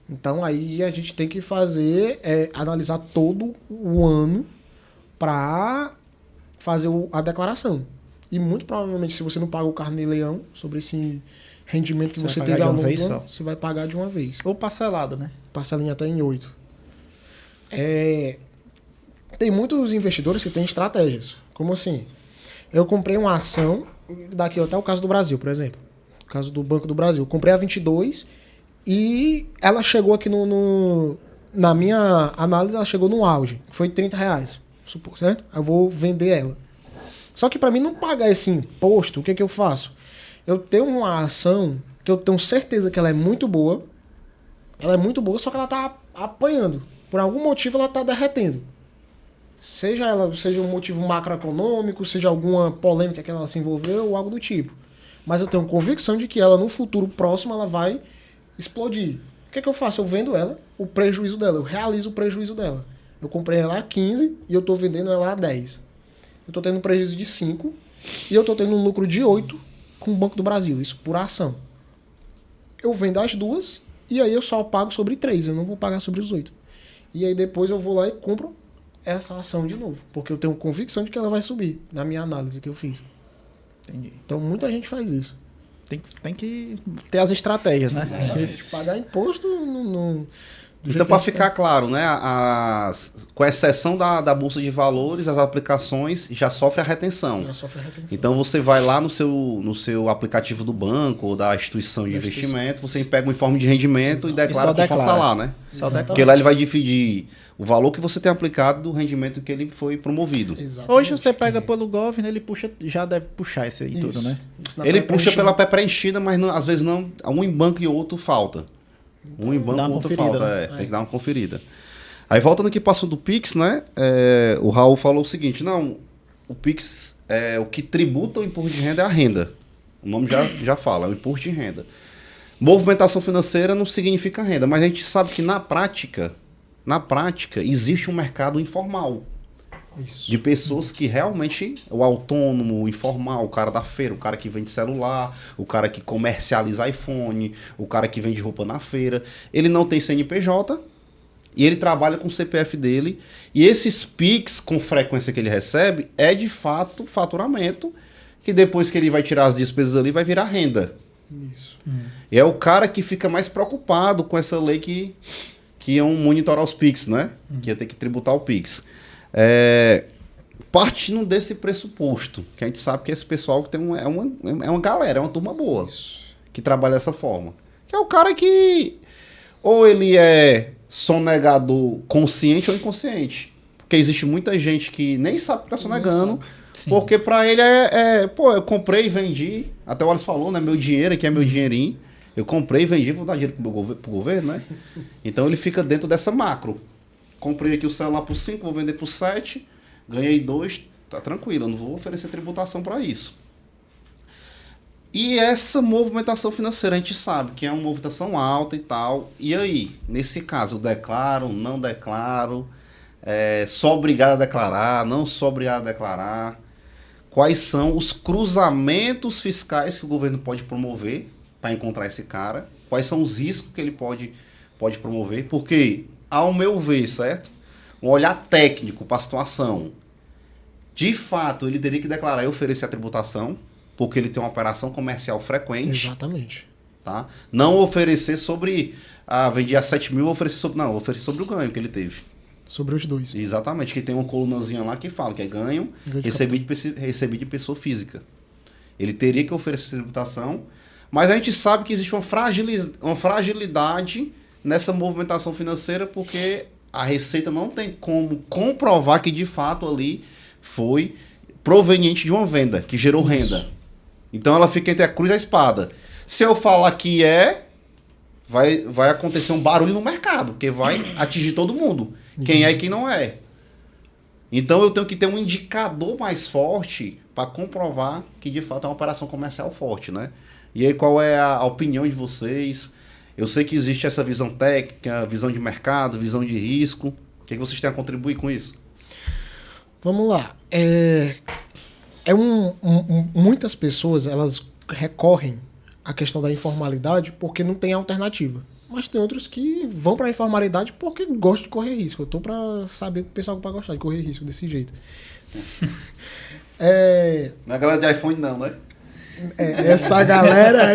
Então aí a gente tem que analisar todo o ano para fazer a declaração. E muito provavelmente, se você não paga o carnê-leão sobre esse rendimento que você vai teve pagar ao de uma longo vez do ano, só. você vai pagar de uma vez. Ou parcelado, né? Parcelinha até em 8. Tem muitos investidores que têm estratégias. Como assim? Eu comprei uma ação, daqui até o caso do Brasil, por exemplo. O caso do Banco do Brasil. Eu comprei a 22 e ela chegou aqui na minha análise, ela chegou no auge, que foi R$30, supor, certo? Eu vou vender ela. Só que para mim não pagar esse imposto, o que eu faço? Eu tenho uma ação que eu tenho certeza que ela é muito boa, só que ela tá apanhando. Por algum motivo ela tá derretendo. Seja um motivo macroeconômico, seja alguma polêmica que ela se envolveu ou algo do tipo. Mas eu tenho convicção de que ela no futuro próximo ela vai explodir. O que eu faço? Eu vendo ela, o prejuízo dela, eu realizo o prejuízo dela. Eu comprei ela a 15 e eu tô vendendo ela a 10. Eu tô tendo um prejuízo de 5 e eu tô tendo um lucro de 8 com o Banco do Brasil, isso por ação. Eu vendo as duas e aí eu só pago sobre 3, eu não vou pagar sobre os 8. E aí depois eu vou lá e compro essa ação de novo, porque eu tenho convicção de que ela vai subir, na minha análise que eu fiz. Entendi. Então muita gente faz isso. Tem que ter as estratégias, né? Pagar imposto não Então, para ficar claro, né, com exceção da Bolsa de Valores, as aplicações já sofrem a retenção. já sofre a retenção. Então, você vai lá no seu aplicativo do banco ou da instituição de investimento, você pega um informe de rendimento e declara que está lá, né? Só declara. Porque lá ele vai dividir o valor que você tem aplicado do rendimento que ele foi promovido. Exatamente. Hoje você pega pelo Gov, né, ele puxa, já deve puxar esse aí tudo, né? Isso na Ele pré-preenchida. puxa pela pré-preenchida, mas não, às vezes não. Um em banco e outro falta. Um em banco Dá e uma outro conferida, falta. né? Tem que dar uma conferida. Aí voltando aqui para o assunto do Pix, né? O Raul falou o seguinte, não, o Pix, o que tributa o imposto de renda é a renda. O nome já fala, é o imposto de renda. Movimentação financeira não significa renda, mas a gente sabe que na prática existe um mercado informal. Isso. De pessoas que realmente, o autônomo, o informal, o cara da feira, o cara que vende celular, o cara que comercializa iPhone, o cara que vende roupa na feira, ele não tem CNPJ e ele trabalha com o CPF dele, e esses PIX com frequência que ele recebe é de fato faturamento, que depois que ele vai tirar as despesas ali vai virar renda. Isso. E é o cara que fica mais preocupado com essa lei que iam monitorar os PIX, né? Que ia ter que tributar o PIX. Partindo desse pressuposto, que a gente sabe que esse pessoal que tem é uma galera, é uma turma boa, Isso. que trabalha dessa forma. Que é o cara que ou ele é sonegador consciente ou inconsciente. Porque existe muita gente que nem sabe que tá sonegando, Sim. porque pra ele pô, eu comprei e vendi, até o Wallace falou, né, meu dinheiro aqui é meu dinheirinho, eu comprei e vendi, vou dar dinheiro pro governo, né? Então ele fica dentro dessa macro. Comprei aqui o celular por 5, vou vender por 7, ganhei 2, tá tranquilo, eu não vou oferecer tributação para isso. E essa movimentação financeira, a gente sabe que é uma movimentação alta e tal. E aí, nesse caso, eu declaro, não declaro, sou obrigado a declarar, não sou obrigado a declarar? Quais são os cruzamentos fiscais que o governo pode promover para encontrar esse cara? Quais são os riscos que ele pode promover? Porque, ao meu ver, certo? Um olhar técnico para a situação. De fato, ele teria que declarar e oferecer a tributação, porque ele tem uma operação comercial frequente. Exatamente. Tá? Não oferecer sobre... vendi a 7 mil, oferecer sobre o ganho que ele teve. Sobre os dois. Exatamente, que tem uma colunazinha lá que fala que é ganho recebido de pessoa física. Ele teria que oferecer tributação, mas a gente sabe que existe uma fragilidade nessa movimentação financeira, porque a Receita não tem como comprovar que de fato ali foi proveniente de uma venda, que gerou renda. Então ela fica entre a cruz e a espada. Se eu falar que vai acontecer um barulho no mercado, porque vai atingir todo mundo. Quem é e quem não é. Então eu tenho que ter um indicador mais forte para comprovar que de fato é uma operação comercial forte, né? E aí qual é a opinião de vocês? Eu sei que existe essa visão técnica, visão de mercado, visão de risco. O que vocês têm a contribuir com isso? Vamos lá. Muitas pessoas elas recorrem à questão da informalidade porque não tem alternativa. Mas tem outros que vão para a informalidade porque gostam de correr risco. Eu tô para saber que o pessoal vai gostar de correr risco desse jeito. Não é galera de iPhone não, né? Essa galera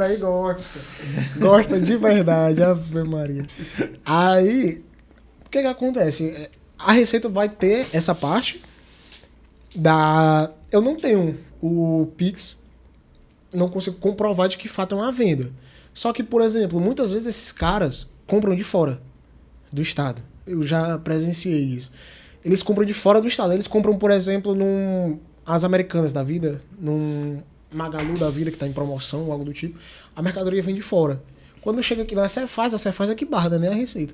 aí gosta de verdade, Ave Maria. Aí, o que acontece? A Receita vai ter essa parte eu não tenho o Pix, não consigo comprovar de que fato é uma venda. Só que, por exemplo, muitas vezes esses caras compram de fora do estado. Eu já presenciei isso. Eles compram de fora do estado. Eles compram, por exemplo, as Americanas da vida, num Magalu da vida que está em promoção ou algo do tipo. A mercadoria vem de fora. Quando chega aqui na Cefaz, a Cefaz é que barra, né? A Receita.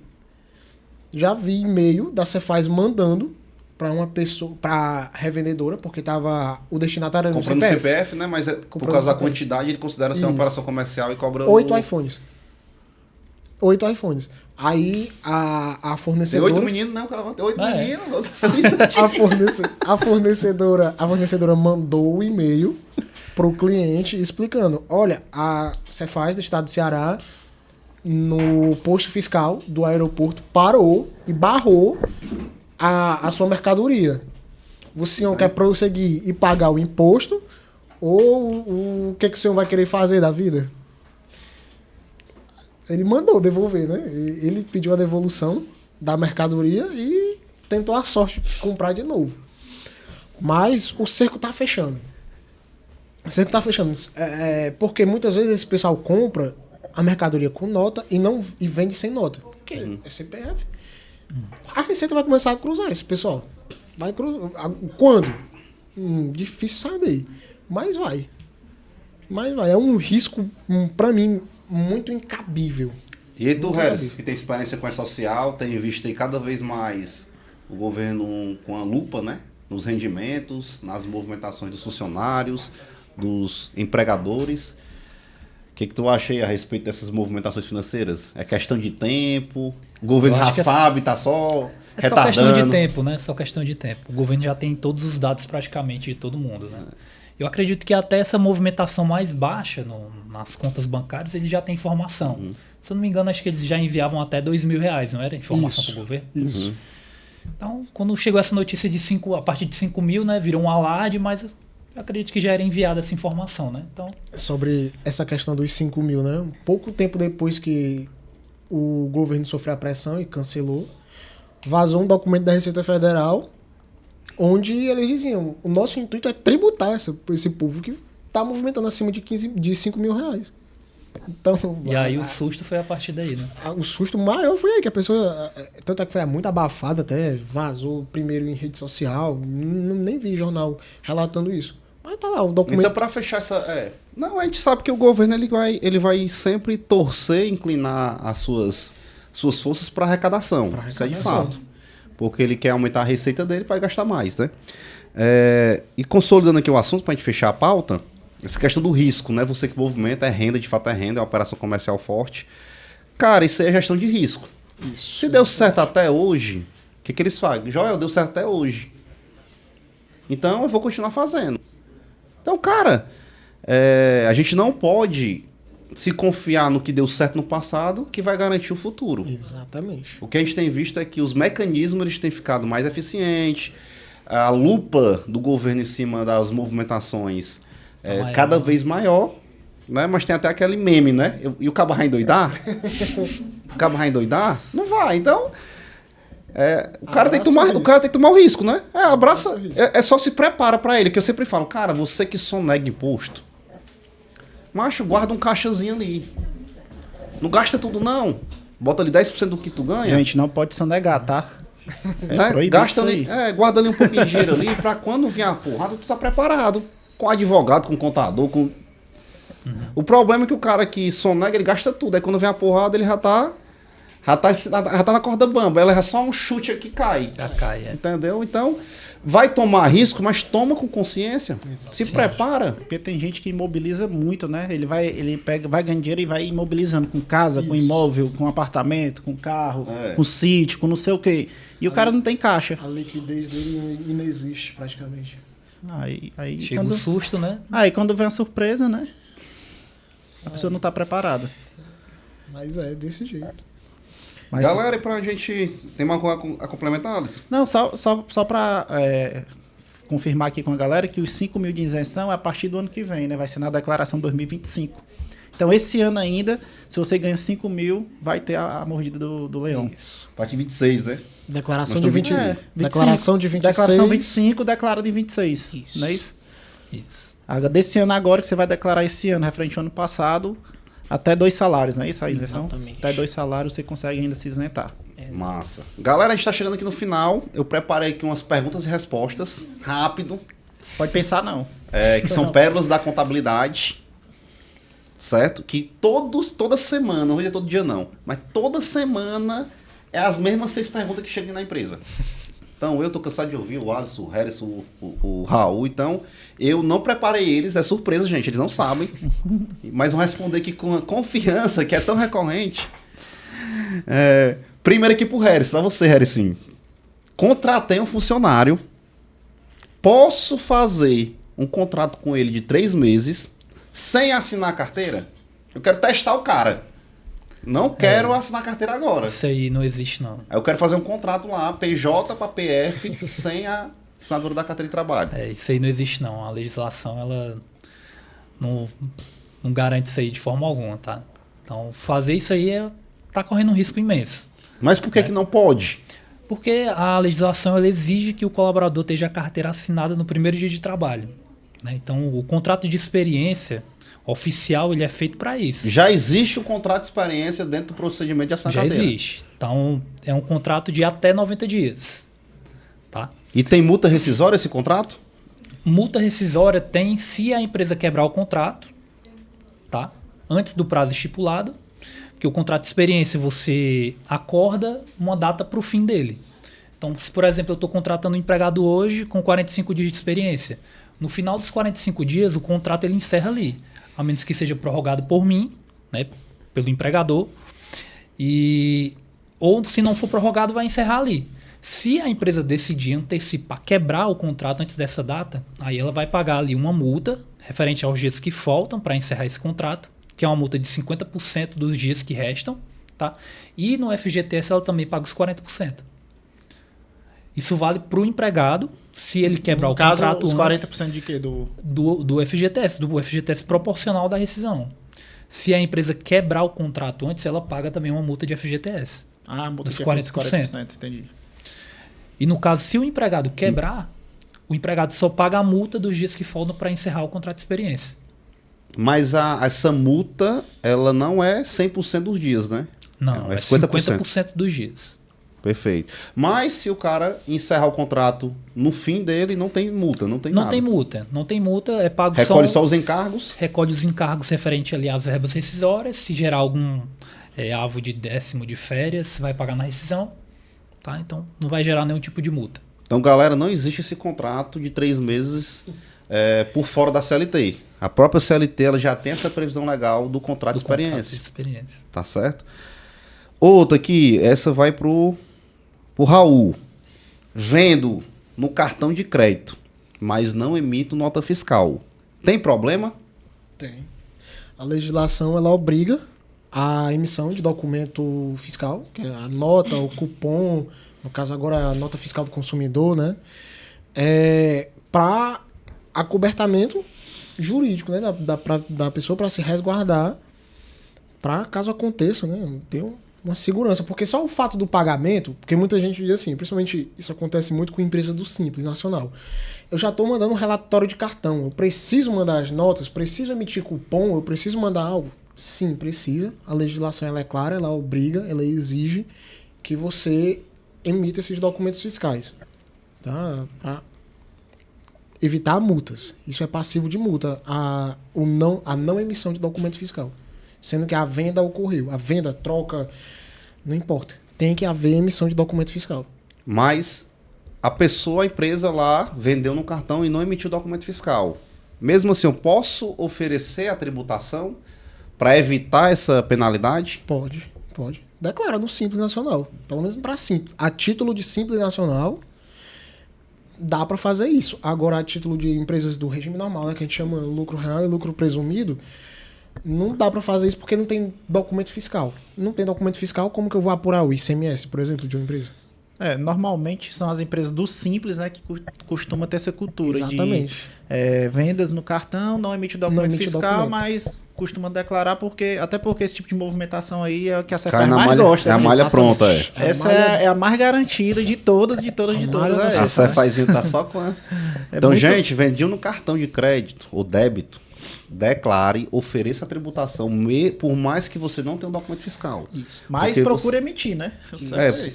Já vi e-mail da Cefaz mandando para uma pessoa, para revendedora, porque tava o destinatário era comprando no CPF, né? Mas por causa da quantidade, ele considera ser uma operação comercial e cobra 8 iPhones. 8 iPhones. Aí a fornecedora... Tem 8 meninos, não, cara. Tem 8 meninos. A fornecedora mandou o e-mail pro cliente explicando: olha, a Cefaz do estado do Ceará, no posto fiscal do aeroporto, parou e barrou a sua mercadoria. O senhor quer prosseguir e pagar o imposto, ou o que o senhor vai querer fazer da vida? Ele mandou devolver, né? Ele pediu a devolução da mercadoria e tentou a sorte de comprar de novo. Mas o cerco tá fechando. O cerco tá fechando. Porque muitas vezes esse pessoal compra a mercadoria com nota e vende sem nota. Porque é CPF. A Receita vai começar a cruzar esse pessoal. Vai cruzar. Quando? Difícil saber. Mas vai. É um risco, pra mim, muito incabível. E tu, Muito Harris, bem. que tem experiência com a social, tem visto aí cada vez mais o governo com a lupa, né? Nos rendimentos, nas movimentações dos funcionários, dos empregadores. O que tu acha aí a respeito dessas movimentações financeiras? É questão de tempo? O governo Eu já acho que sabe, tá só É só retardando? questão de tempo, né? Só questão de tempo. O governo já tem todos os dados praticamente de todo mundo, né? Eu acredito que até essa movimentação mais baixa nas contas bancárias, ele já tem informação. Se eu não me engano, acho que eles já enviavam até R$2.000, não era? Informação Isso. para o governo. Isso. Então, quando chegou essa notícia de a partir de 5 mil, né? Virou um alarde, mas eu acredito que já era enviada essa informação, né? Então, Sobre essa questão dos 5 mil, né? Pouco tempo depois que o governo sofreu a pressão e cancelou, vazou um documento da Receita Federal onde eles diziam: o nosso intuito é tributar esse povo que está movimentando acima de 5 mil reais. Então, e aí o susto foi a partir daí, né? o susto maior foi aí, que a pessoa. Tanto é que foi muito abafado até, vazou primeiro em rede social, nem vi jornal relatando isso. Mas tá lá, o documento. Então, para fechar essa... Não, a gente sabe que o governo ele vai sempre torcer, inclinar as suas forças para arrecadação. Isso é de fato. Porque ele quer aumentar a receita dele para gastar mais, né? E consolidando aqui o assunto, para a gente fechar a pauta, essa questão do risco, né? Você que movimenta, é renda, de fato é renda, é uma operação comercial forte. Cara, isso aí é gestão de risco. Isso. Se deu certo até hoje, o que eles fazem? Joel, deu certo até hoje. Então, eu vou continuar fazendo. Então, cara, a gente não pode se confiar no que deu certo no passado, que vai garantir o futuro. Exatamente. O que a gente tem visto é que os mecanismos eles têm ficado mais eficientes, a lupa do governo em cima das movimentações é maior, cada né? vez maior, né? Mas tem até aquele meme, né? E o cabo vai endoidar? O cabo vai endoidar? Não vai. Então, o cara tem que tomar o risco, né? Abraça. o risco. É só se prepara pra ele, que eu sempre falo, cara, você que sonega imposto, macho, guarda um caixazinho ali. Não gasta tudo, não. Bota ali 10% do que tu ganha. Gente, não pode sonegar, tá? Né? proibido Gasta isso ali, aí. guarda ali um pouquinho de dinheiro ali pra quando vier a porrada, tu tá preparado. Com advogado, com contador, com... O problema é que o cara que sonega, ele gasta tudo. Aí quando vem a porrada, ele já tá na corda bamba. Ela é só um chute aqui e cai. Já cai, Entendeu? Então, vai tomar risco, mas toma com consciência. Se prepara. Porque tem gente que imobiliza muito, né? Ele vai ganhando dinheiro e vai imobilizando com casa, com Isso. imóvel, com apartamento, com carro, É. com sítio, com não sei o quê. E o cara não tem caixa. A liquidez dele inexiste praticamente. Aí Chega quando, o susto, né? quando vem a surpresa, né? A pessoa não tá preparada. Mas é desse jeito. Mas, Galera, e pra gente... Tem uma coisa a complementar, Alice? não, só pra confirmar aqui com a galera que os 5 mil de isenção é a partir do ano que vem, né? Vai ser na declaração 2025. Então, esse ano ainda, se você ganha 5 mil, vai ter a mordida do leão. Isso. A partir de 26, né? Declaração Nós de estamos 20. 25. Declaração de 26. Declaração 25, declara de 26. Isso. Não é isso? Isso. Desse ano agora, que você vai declarar esse ano, referente ao ano passado, até 2 salários, não é isso a isenção? Exatamente. Até 2 salários você consegue ainda se isentar. Massa. Galera, a gente tá chegando aqui no final. Eu preparei aqui umas perguntas e respostas. Rápido. Pode pensar não. Que são pérolas da contabilidade. Certo? Que toda semana, hoje é todo dia não, mas toda semana é as mesmas 6 perguntas que chegam na empresa. Então, eu tô cansado de ouvir o Alisson, o Harrison, o Raul. Então, eu não preparei eles. É surpresa, gente. Eles não sabem. Mas vão responder aqui com a confiança que é tão recorrente. Primeiro aqui pro Harris. Pra você, Harrison. Contratei um funcionário. Posso fazer um contrato com ele de 3 meses sem assinar a carteira? Eu quero testar o cara. Não quero assinar a carteira agora. Isso aí não existe, não. Aí eu quero fazer um contrato lá, PJ para PF, sem a assinatura da carteira de trabalho. Isso aí não existe, não. A legislação, ela não garante isso aí de forma alguma, tá? Então, fazer isso aí tá correndo um risco imenso. Mas por que que não pode? Porque a legislação ela exige que o colaborador esteja a carteira assinada no primeiro dia de trabalho, né? Então, o contrato de experiência oficial ele é feito para isso. Já existe o contrato de experiência dentro do procedimento de assinar Já carteira. existe. Então, é um contrato de até 90 dias. Tá? E tem multa rescisória esse contrato? Multa rescisória tem se a empresa quebrar o contrato, tá? Antes do prazo estipulado. Porque o contrato de experiência, você acorda uma data para o fim dele. Então, se, por exemplo, eu estou contratando um empregado hoje com 45 dias de experiência. No final dos 45 dias, o contrato ele encerra ali. A menos que seja prorrogado por mim, né, pelo empregador. Ou, se não for prorrogado, vai encerrar ali. Se a empresa decidir antecipar, quebrar o contrato antes dessa data, aí ela vai pagar ali uma multa referente aos dias que faltam para encerrar esse contrato, que é uma multa de 50% dos dias que restam. Tá? E no FGTS ela também paga os 40%. Isso vale para o empregado, se ele quebrar o contrato os antes 40% de quê? do FGTS proporcional da rescisão. Se a empresa quebrar o contrato antes, ela paga também uma multa de FGTS. Multa dos de 40%. Entendi. E no caso, se o empregado quebrar, o empregado só paga a multa dos dias que faltam para encerrar o contrato de experiência. Mas essa multa, ela não é 100% dos dias, né? Não, é 50% dos dias. Perfeito. Mas se o cara encerrar o contrato no fim dele, não tem multa, não tem nada. Não tem multa, é pago Recolhe só os encargos? Recolhe os encargos referente ali às verbas rescisórias. Se gerar algum avo de 10º de férias, vai pagar na rescisão. Tá? Então não vai gerar nenhum tipo de multa. Então, galera, não existe esse contrato de 3 meses por fora da CLT. A própria CLT ela já tem essa previsão legal do contrato de experiência. Tá certo? Outra aqui, essa vai pro Raul. Vendo no cartão de crédito, mas não emito nota fiscal. Tem problema? Tem. A legislação ela obriga a emissão de documento fiscal, que é a nota, o cupom, no caso agora a nota fiscal do consumidor, né? Para acobertamento jurídico, né? Da pessoa para se resguardar, para caso aconteça, né? Ter uma segurança. Porque só o fato do pagamento, porque muita gente diz assim, principalmente isso acontece muito com empresas do Simples Nacional. Eu já estou mandando um relatório de cartão, eu preciso mandar as notas, preciso emitir cupom, eu preciso mandar algo. Sim, precisa. A legislação ela é clara, ela obriga, ela exige que você emita esses documentos fiscais. Tá? Para evitar multas. Isso é passivo de multa. A não emissão de documento fiscal. Sendo que a venda ocorreu. A venda, troca, não importa. Tem que haver emissão de documento fiscal. Mas a empresa lá, vendeu no cartão e não emitiu documento fiscal. Mesmo assim, eu posso oferecer a tributação para evitar essa penalidade? Pode. Declara no Simples Nacional. Pelo menos para Simples. A título de Simples Nacional, dá para fazer isso. Agora, a título de empresas do regime normal, né, que a gente chama lucro real e lucro presumido, não dá para fazer isso porque não tem documento fiscal. Não tem documento fiscal, como que eu vou apurar o ICMS, por exemplo, de uma empresa? Normalmente são as empresas do Simples, né, que costuma ter essa cultura. Exatamente. De vendas no cartão, não emite o documento fiscal, documento. mas costuma declarar, até porque esse tipo de movimentação aí é o que a Cai Cefaz na mais malha, gosta. é a né? malha pronta, Essa é a mais garantida de todas. A Cefazinha tá só com Então, gente, vendiam no cartão de crédito ou débito, declare, ofereça a tributação, por mais que você não tenha um documento fiscal. Isso. Mas Porque procure emitir, né?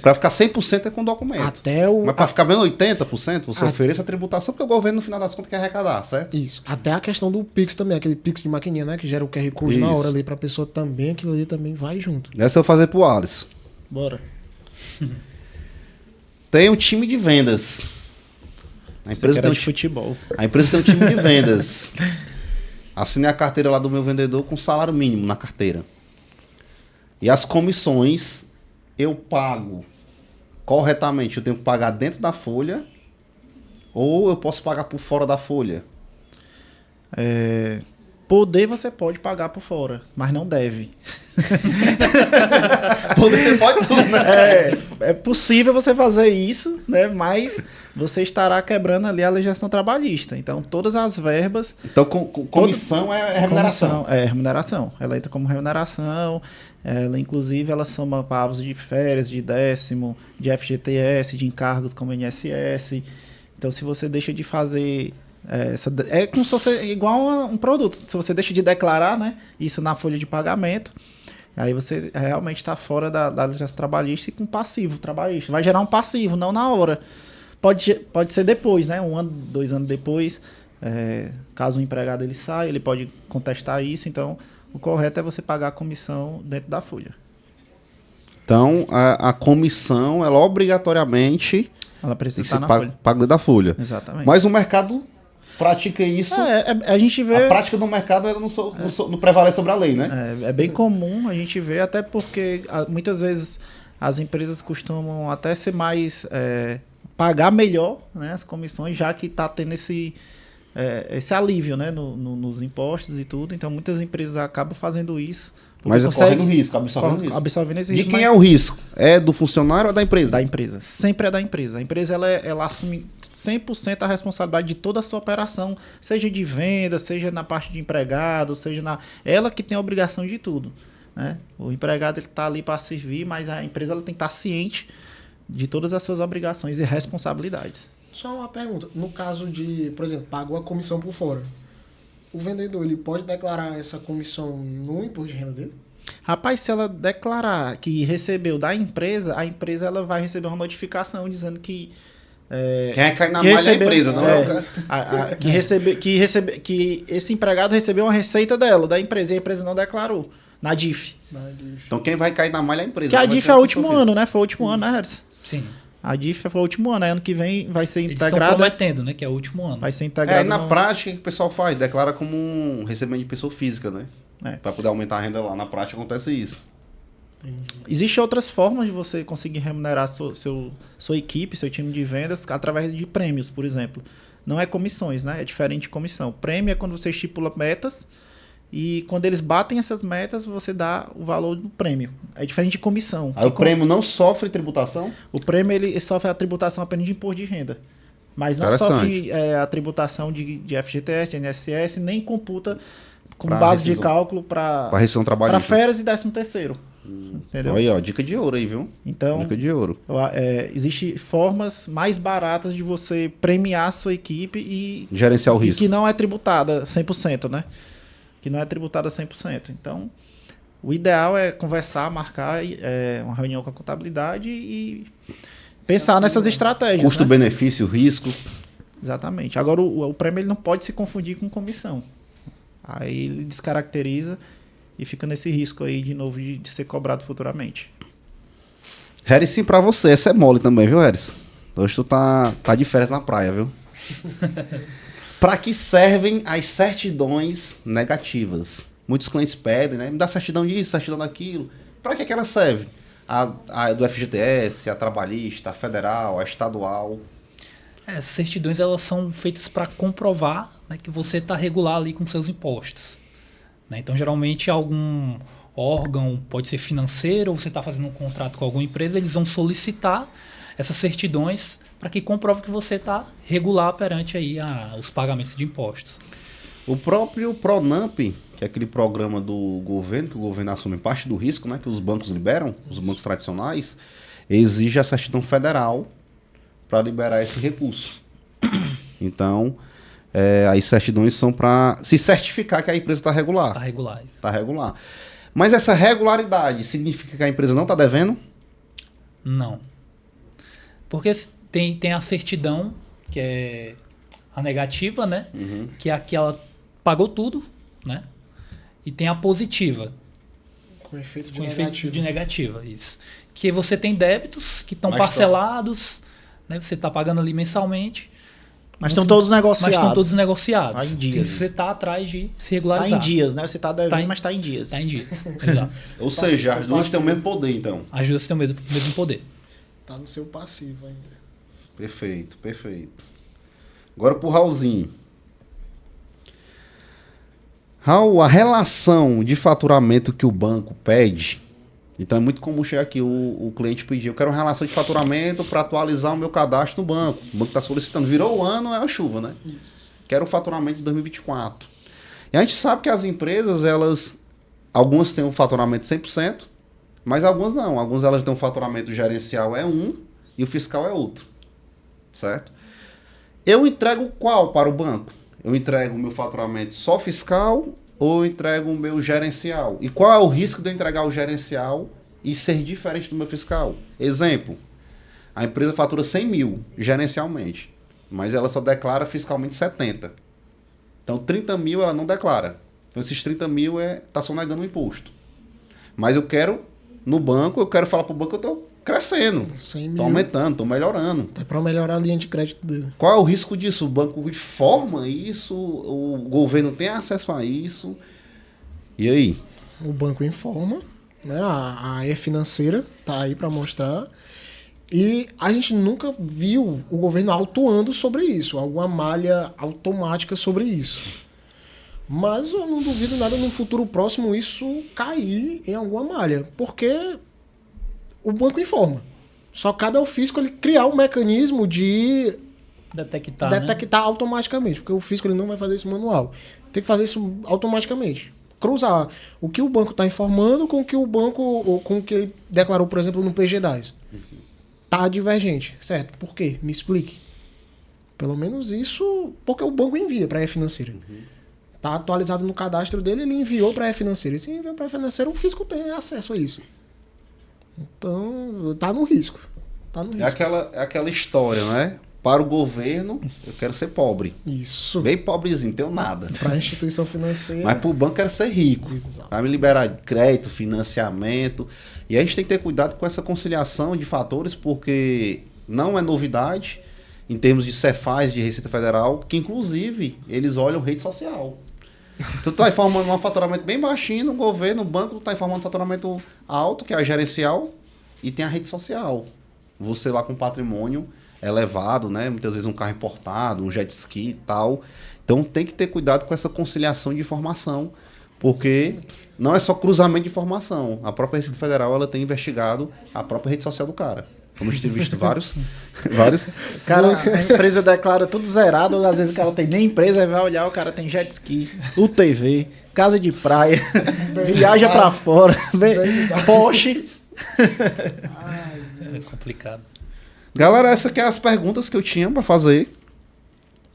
Para ficar 100% é com documento. Mas para ficar menos 80%, você ofereça a tributação, porque o governo, no final das contas, quer arrecadar, certo? Isso. Até a questão do Pix também, aquele Pix de maquininha, né? Que gera o QR Code na hora ali pra pessoa também, aquilo ali também vai junto. Essa eu vou fazer pro Alisson. Bora. Tem um time de vendas. A empresa tem de futebol. A empresa tem um time de vendas. Assinei a carteira lá do meu vendedor com salário mínimo na carteira. E as comissões eu pago corretamente. Eu tenho que pagar dentro da folha ou eu posso pagar por fora da folha? Poder você pode pagar por fora, mas não deve. Poder você pode tudo, né? É possível você fazer isso, né? Mas você estará quebrando ali a legislação trabalhista. Então, todas as verbas... Então, comissão é remuneração. É remuneração. Ela entra como remuneração. Ela, inclusive, ela soma pagos de férias, de 10º, de FGTS, de encargos como INSS. Então, se você deixa de fazer... é como se fosse igual a um produto. Se você deixa de declarar, né, isso na folha de pagamento, aí você realmente está fora da legislação trabalhista e com passivo trabalhista. Vai gerar um passivo, não na hora. Pode ser depois, né? 1 ano, 2 anos depois. Caso o empregado ele saia, ele pode contestar isso. Então, o correto é você pagar a comissão dentro da folha. Então, a comissão, ela obrigatoriamente Ela precisa tem que estar ser na paga folha. dentro da folha. Exatamente. Mas o mercado pratica isso. A gente vê... A prática do mercado ela não prevalece sobre a lei, né? É bem comum a gente ver, até porque muitas vezes as empresas costumam até ser mais... pagar melhor, né, as comissões, já que está tendo esse alívio, né, nos impostos e tudo. Então, muitas empresas acabam fazendo isso. Mas correndo risco, absorvendo esse De risco. quem é o risco? É do funcionário ou da empresa? Da empresa. Sempre é da empresa. A empresa ela assume 100% a responsabilidade de toda a sua operação, seja de venda, seja na parte de empregado, seja na... Ela que tem a obrigação de tudo, né? O empregado está ali para servir, mas a empresa ela tem que estar ciente de todas as suas obrigações e responsabilidades. Só uma pergunta. No caso de, por exemplo, pagou a comissão por fora, o vendedor ele pode declarar essa comissão no imposto de renda dele? Rapaz, se ela declarar que recebeu da empresa, a empresa ela vai receber uma notificação dizendo que... Quem vai cair na malha é a empresa, não é o cara. Que esse empregado recebeu uma receita dela, da empresa, e a empresa não declarou. Na DIF. Então quem vai cair na malha é a empresa. Que a DIF é o último ano, né? Foi o último ano, né, Harris? Sim. A DIF foi o último ano, né? Ano que vem vai ser Eles integrado. estão prometendo, né? Que é o último ano. Vai ser integrado. Na prática, o que o pessoal faz? Declara como um recebimento de pessoa física, né? Para poder aumentar a renda lá. Na prática acontece isso. Existem outras formas de você conseguir remunerar sua equipe, seu time de vendas, através de prêmios, por exemplo. Não é comissões, né? É diferente de comissão. Prêmio é quando você estipula metas e quando eles batem essas metas, você dá o valor do prêmio. É diferente de comissão. Aí o prêmio não sofre tributação? O prêmio ele sofre a tributação apenas de imposto de renda. Mas não sofre a tributação de FGTS, de INSS, nem computa como base de cálculo para férias e 13º. Entendeu? Aí, ó, dica de ouro aí, viu? Então, dica de ouro. Existem formas mais baratas de você premiar a sua equipe e gerenciar o risco. Que não é tributada 100%, né? Que não é tributada 100%. Então, o ideal é conversar, marcar uma reunião com a contabilidade e pensar nessas estratégias. Custo-benefício, risco. Exatamente. Agora, o prêmio ele não pode se confundir com comissão. Aí ele descaracteriza e fica nesse risco aí, de novo, de ser cobrado futuramente. Harris, sim, pra você. Essa é mole também, viu, Harris? Hoje tu tá de férias na praia, viu? Para que servem as certidões negativas? Muitos clientes pedem, né? Me dá certidão disso, certidão daquilo. Para que elas servem? A do FGTS, a trabalhista, a federal, a estadual. Essas certidões elas são feitas para comprovar, né, que você está regular ali com seus impostos. Né? Então, geralmente, algum órgão, pode ser financeiro, ou você está fazendo um contrato com alguma empresa, eles vão solicitar essas certidões para que comprove que você está regular perante aí os pagamentos de impostos. O próprio Pronamp, que é aquele programa do governo, que o governo assume parte do risco, né, que os bancos liberam, os bancos tradicionais, exige a certidão federal para liberar esse recurso. Então, as certidões são para se certificar que a empresa está regular. Está regular. Está regular. Mas essa regularidade significa que a empresa não está devendo? Não. Porque tem a certidão, que é a negativa, né? Uhum. Que é a que ela pagou tudo, né? E tem a positiva. Com efeito de negativa. efeito de negativa, isso. Que você tem débitos que estão parcelados, né? Você está pagando ali mensalmente. Mas estão todos negociados. Mas estão todos negociados. Tá em dias. Você está atrás de se regularizar. Está em dias, né? Você está devendo, mas está em dias. Está em dias, exato. Ou seja, as duas têm o mesmo poder, então. As duas têm o mesmo poder. Está no seu passivo ainda. Perfeito, perfeito. Agora pro Raulzinho. Raul, a relação de faturamento que o banco pede, então é muito comum chegar aqui o cliente pedir, eu quero uma relação de faturamento para atualizar o meu cadastro no banco. O banco está solicitando, virou o ano, é a chuva, né? Isso. Quero o faturamento de 2024. E a gente sabe que as empresas, algumas têm um faturamento 100%, mas algumas não. Algumas elas têm um faturamento gerencial e o fiscal é outro. Certo? Eu entrego qual para o banco? Eu entrego o meu faturamento só fiscal ou eu entrego o meu gerencial? E qual é o risco de eu entregar o gerencial e ser diferente do meu fiscal? Exemplo, a empresa fatura 100 mil gerencialmente, mas ela só declara fiscalmente 70. Então 30 mil ela não declara. Então esses 30 mil tá sonegando o imposto. Mas eu quero, no banco, eu quero falar pro banco que eu tô crescendo. 100 Tô mil. aumentando, tô melhorando. Até para melhorar a linha de crédito dele. Qual é o risco disso? O banco informa isso? O governo tem acesso a isso? E aí? O banco informa, né? A E-Financeira tá aí para mostrar. E a gente nunca viu o governo autuando sobre isso, alguma malha automática sobre isso. Mas eu não duvido nada no futuro próximo isso cair em alguma malha, porque o banco informa. Só cabe ao fisco ele criar um mecanismo de Detectar, detectar automaticamente, porque o fisco ele não vai fazer isso manual. Tem que fazer isso automaticamente. Cruzar o que o banco está informando com o que o banco, ou com o que ele declarou, por exemplo, no PG10. Tá divergente, certo? Por quê? Me explique. Pelo menos isso, porque o banco envia para a E-Financeira. Tá atualizado no cadastro dele, ele enviou para a E-Financeira. E se enviou para a E-Financeira, o fisco tem acesso a isso. Então, tá no risco. Tá no risco. É aquela história, né? Para o governo, eu quero ser pobre. Isso. Bem pobrezinho, tenho nada. Para a instituição financeira. Mas para o banco, eu quero ser rico. Exato. Vai me liberar de crédito, financiamento. E a gente tem que ter cuidado com essa conciliação de fatores, porque não é novidade em termos de Cefaz, de Receita Federal, que inclusive eles olham rede social. Tu tá informando um faturamento bem baixinho no governo, o banco tá informando um faturamento alto, que é a gerencial, e tem a rede social. Você lá com patrimônio elevado, né? Muitas vezes um carro importado, um jet ski e tal. Então tem que ter cuidado com essa conciliação de informação, porque não é só cruzamento de informação. A própria Receita Federal ela tem investigado a própria rede social do cara. Como eu tenho visto vários. Cara, a empresa declara tudo zerado, às vezes o cara não tem nem empresa, aí vai olhar, o cara tem jet ski, UTV, casa de praia, viaja pra fora, Porsche. É complicado. Galera, essas aqui eram as perguntas que eu tinha para fazer.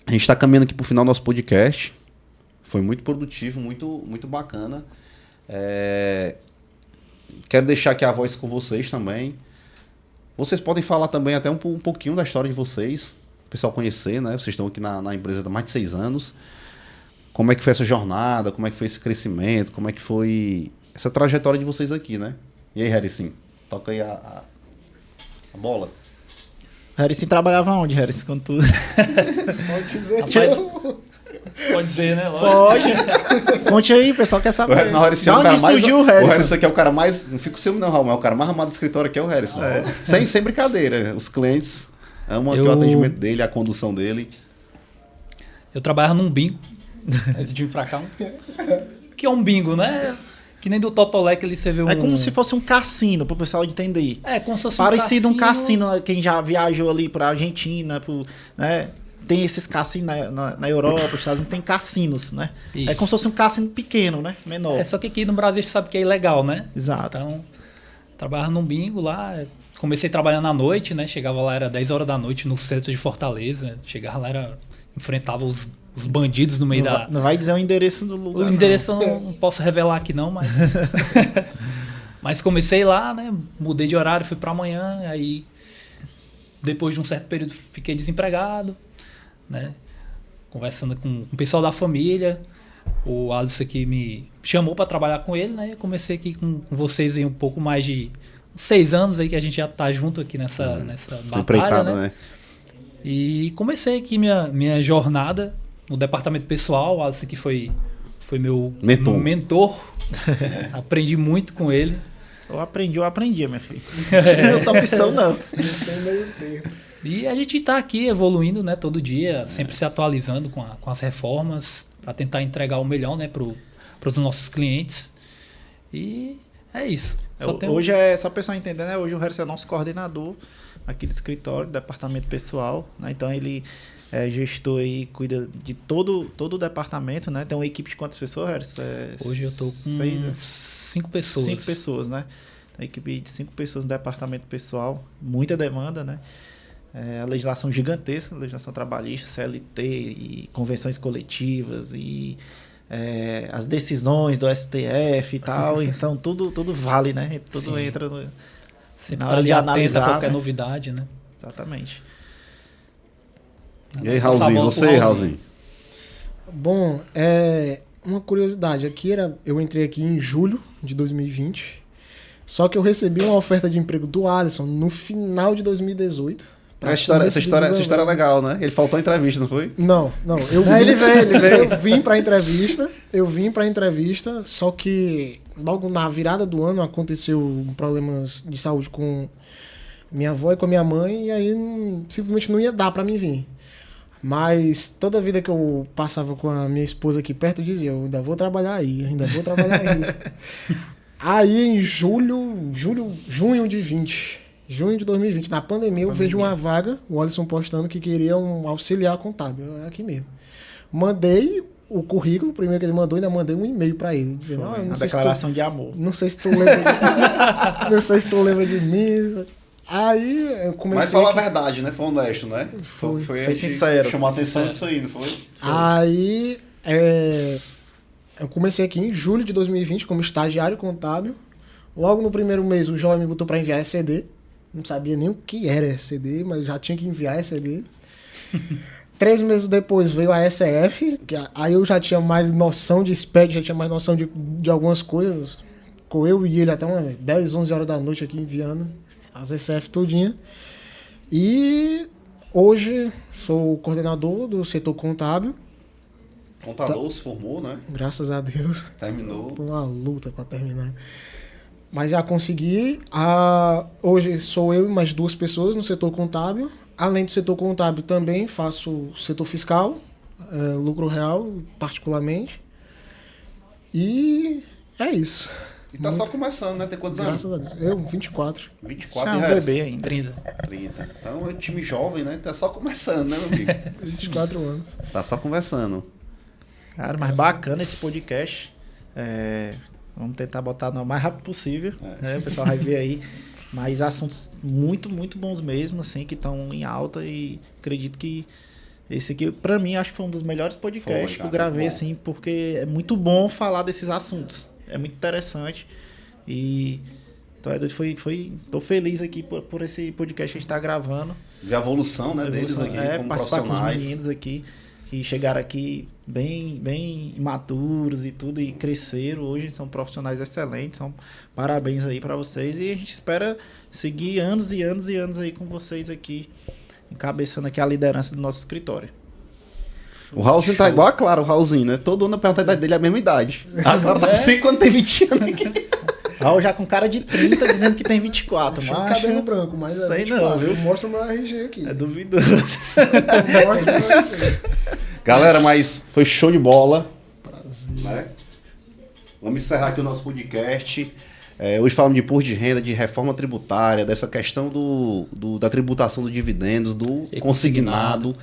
A gente está caminhando aqui pro final do nosso podcast. Foi muito produtivo, muito bacana. Quero deixar aqui a voz com vocês também. Vocês podem falar também até um pouquinho da história de vocês, o pessoal conhecer, né? Vocês estão aqui na empresa há mais de 6 anos. Como é que foi essa jornada? Como é que foi esse crescimento? Como é que foi essa trajetória de vocês aqui, né? E aí, Harrison? Toca aí a bola. Harrison trabalhava onde, Harrison? Quando tu... Pode dizer. Rapaz, pode dizer, né? Pode. Conte aí, o pessoal quer saber. Não, Harrison é o De cara onde mais. surgiu o O Harrison? Harrison aqui é o cara mais. Não fico com ciúme, não, Raul, é o cara mais amado do escritório aqui é o Harrison. Sem brincadeira. Os clientes amam aqui o atendimento dele, a condução dele. Eu trabalhava num bingo, antes de vir pra cá. O que é um bingo, né? Que nem do Totolec ali você vê um... É como se fosse um cassino, pro pessoal entender. É, como se fosse Parecido um cassino, quem já viajou ali pra Argentina, né? Tem esses cassinos na Europa, nos Estados Unidos, tem cassinos, né? Isso. É como se fosse um cassino pequeno, né? Menor. É, só que aqui no Brasil a gente sabe que é ilegal, né? Exato. Então, trabalhava num bingo lá, comecei trabalhando à noite, né? Chegava lá, era 10 horas da noite no centro de Fortaleza. Chegava lá, enfrentava os bandidos no meio da... Não vai dizer o endereço do lugar. O endereço eu não posso revelar aqui não, mas... Mas comecei lá, né? Mudei de horário, fui pra amanhã, aí... Depois de um certo período fiquei desempregado, né? Conversando com o pessoal da família. O Alisson aqui me chamou para trabalhar com ele, né? Eu comecei aqui com vocês aí um pouco mais de 6 anos aí que a gente já tá junto aqui nessa batalha, né? E comecei aqui minha jornada no departamento pessoal. O Alisson aqui foi meu mentor. Aprendi muito com ele. Eu aprendi, minha filha. Não tem opção, não. Não tem meio termo. E a gente está aqui evoluindo, né, todo dia, sempre se atualizando com as reformas para tentar entregar o melhor, né, para os nossos clientes. E é isso. Hoje só o pessoal entender, né? Hoje o Harrison é nosso coordenador aqui do escritório, do departamento pessoal, né? Então ele é gestor e cuida de todo o departamento, né? Tem uma equipe de quantas pessoas, Harrison? Hoje eu tô com 5 pessoas. 5 pessoas, né? Uma equipe de 5 pessoas no departamento pessoal, muita demanda, né? A legislação gigantesca, legislação trabalhista, CLT e convenções coletivas e as decisões do STF e tal, então tudo vale, né? Tudo Sim. entra no, Sempre na tá hora ali de atento analisar, a qualquer né? novidade, né? Exatamente. E aí, Raulzinho, você, Raulzinho? Bom, uma curiosidade. Eu entrei aqui em julho de 2020. Só que eu recebi uma oferta de emprego do Alisson no final de 2018. Essa história é legal, né? Ele faltou a entrevista, não foi? Não. Ele veio. Eu vim pra entrevista, só que logo na virada do ano aconteceu problemas de saúde com minha avó e com a minha mãe, e aí simplesmente não ia dar pra mim vir. Mas toda a vida que eu passava com a minha esposa aqui perto, eu dizia, eu ainda vou trabalhar aí. Aí em junho de 2020, na pandemia, eu vejo uma vaga, o Alisson postando que queria um auxiliar contábil, aqui mesmo. Mandei o currículo, primeiro que ele mandou, ainda mandei um e-mail pra ele, dizendo, a declaração de amor. Não sei se tu lembra de mim. Aí eu comecei... Mas fala a verdade, né? Foi honesto, né? Foi sincero. Chamou a atenção disso aí, não foi? Aí eu comecei aqui em julho de 2020 como estagiário contábil. Logo no primeiro mês o João me botou para enviar ECD. Não sabia nem o que era ECD, mas já tinha que enviar ECD. 3 meses depois veio a SF, aí eu já tinha mais noção de spec, já tinha mais noção de algumas coisas. Com eu e ele até umas 10, 11 horas da noite aqui enviando as SF todinha. E hoje sou coordenador do setor contábil. Contador se formou, né? Graças a Deus. Terminou. Foi uma luta para terminar. Mas já consegui. Hoje sou eu e mais 2 pessoas no setor contábil. Além do setor contábil, também faço setor fiscal, lucro real, particularmente. E é isso. E tá só começando, né? Tem quantos anos? Graças a Deus. Eu, 24. 24 é um reais. bebê ainda. 30. 30. Então é um time jovem, né? Tá só começando, né, meu amigo? 24 anos. Tá só conversando. Cara, mas bacana esse podcast. Vamos tentar botar no mais rápido possível. Né? O pessoal vai ver aí. Mas assuntos muito, muito bons mesmo, assim, que estão em alta. E acredito que esse aqui, pra mim, acho que foi um dos melhores podcasts que eu gravei, assim, porque é muito bom falar desses assuntos. É muito interessante. E tô feliz aqui por esse podcast que a gente tá gravando. De evolução, né, deles aqui, como participar profissionais. com os meninos aqui que chegaram aqui bem imaturos e tudo, e cresceram. Hoje são profissionais excelentes. Parabéns aí pra vocês. E a gente espera seguir anos e anos e anos aí com vocês aqui, encabeçando aqui a liderança do nosso escritório. O Raulzinho tá igual a Clara, o Raulzinho, né? Todo ano pergunta a idade dele é a mesma idade. A Clara tá com 5 quando tem 20 anos aqui. Raul já com cara de 30, dizendo que tem 24. Achei o mas cabelo branco, mas sei 24. não, viu? Mostra o meu RG aqui. É duvidoso. Mostra o meu RG. Galera, mas foi show de bola. Prazer. Né? Vamos encerrar aqui o nosso podcast. Hoje falamos de imposto de renda, de reforma tributária, dessa questão da tributação dos dividendos, do E consignado.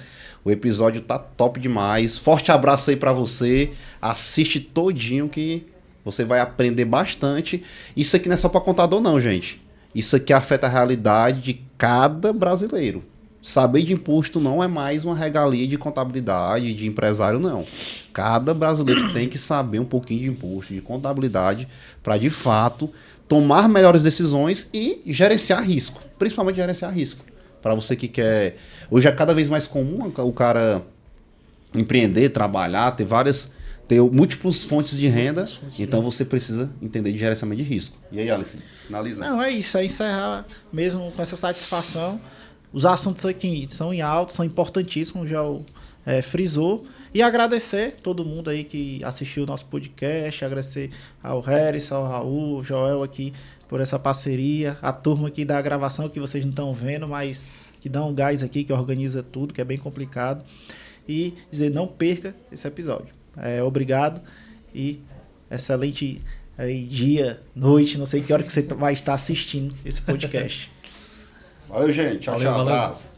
O episódio tá top demais. Forte abraço aí pra você. Assiste todinho que você vai aprender bastante. Isso aqui não é só pra contador não, gente. Isso aqui afeta a realidade de cada brasileiro. Saber de imposto não é mais uma regalia de contabilidade, de empresário, não. Cada brasileiro tem que saber um pouquinho de imposto, de contabilidade, para de fato tomar melhores decisões e gerenciar risco. Principalmente gerenciar risco. Para você que quer... Hoje é cada vez mais comum o cara empreender, trabalhar, ter múltiplas fontes de renda. Então você precisa entender de gerenciamento de risco. E aí, Alice, finaliza. Não, é isso. É encerrar mesmo com essa satisfação. Os assuntos aqui são em alto, são importantíssimos, já frisou. E agradecer todo mundo aí que assistiu o nosso podcast, agradecer ao Harris, ao Raul, ao Joel aqui por essa parceria, a turma aqui da gravação que vocês não estão vendo, mas que dá um gás aqui, que organiza tudo, que é bem complicado. E dizer, não perca esse episódio. Obrigado e excelente dia, noite, não sei que hora que você vai estar assistindo esse podcast. Valeu, gente. Tchau, Valeu, tchau. valeu. Abraço.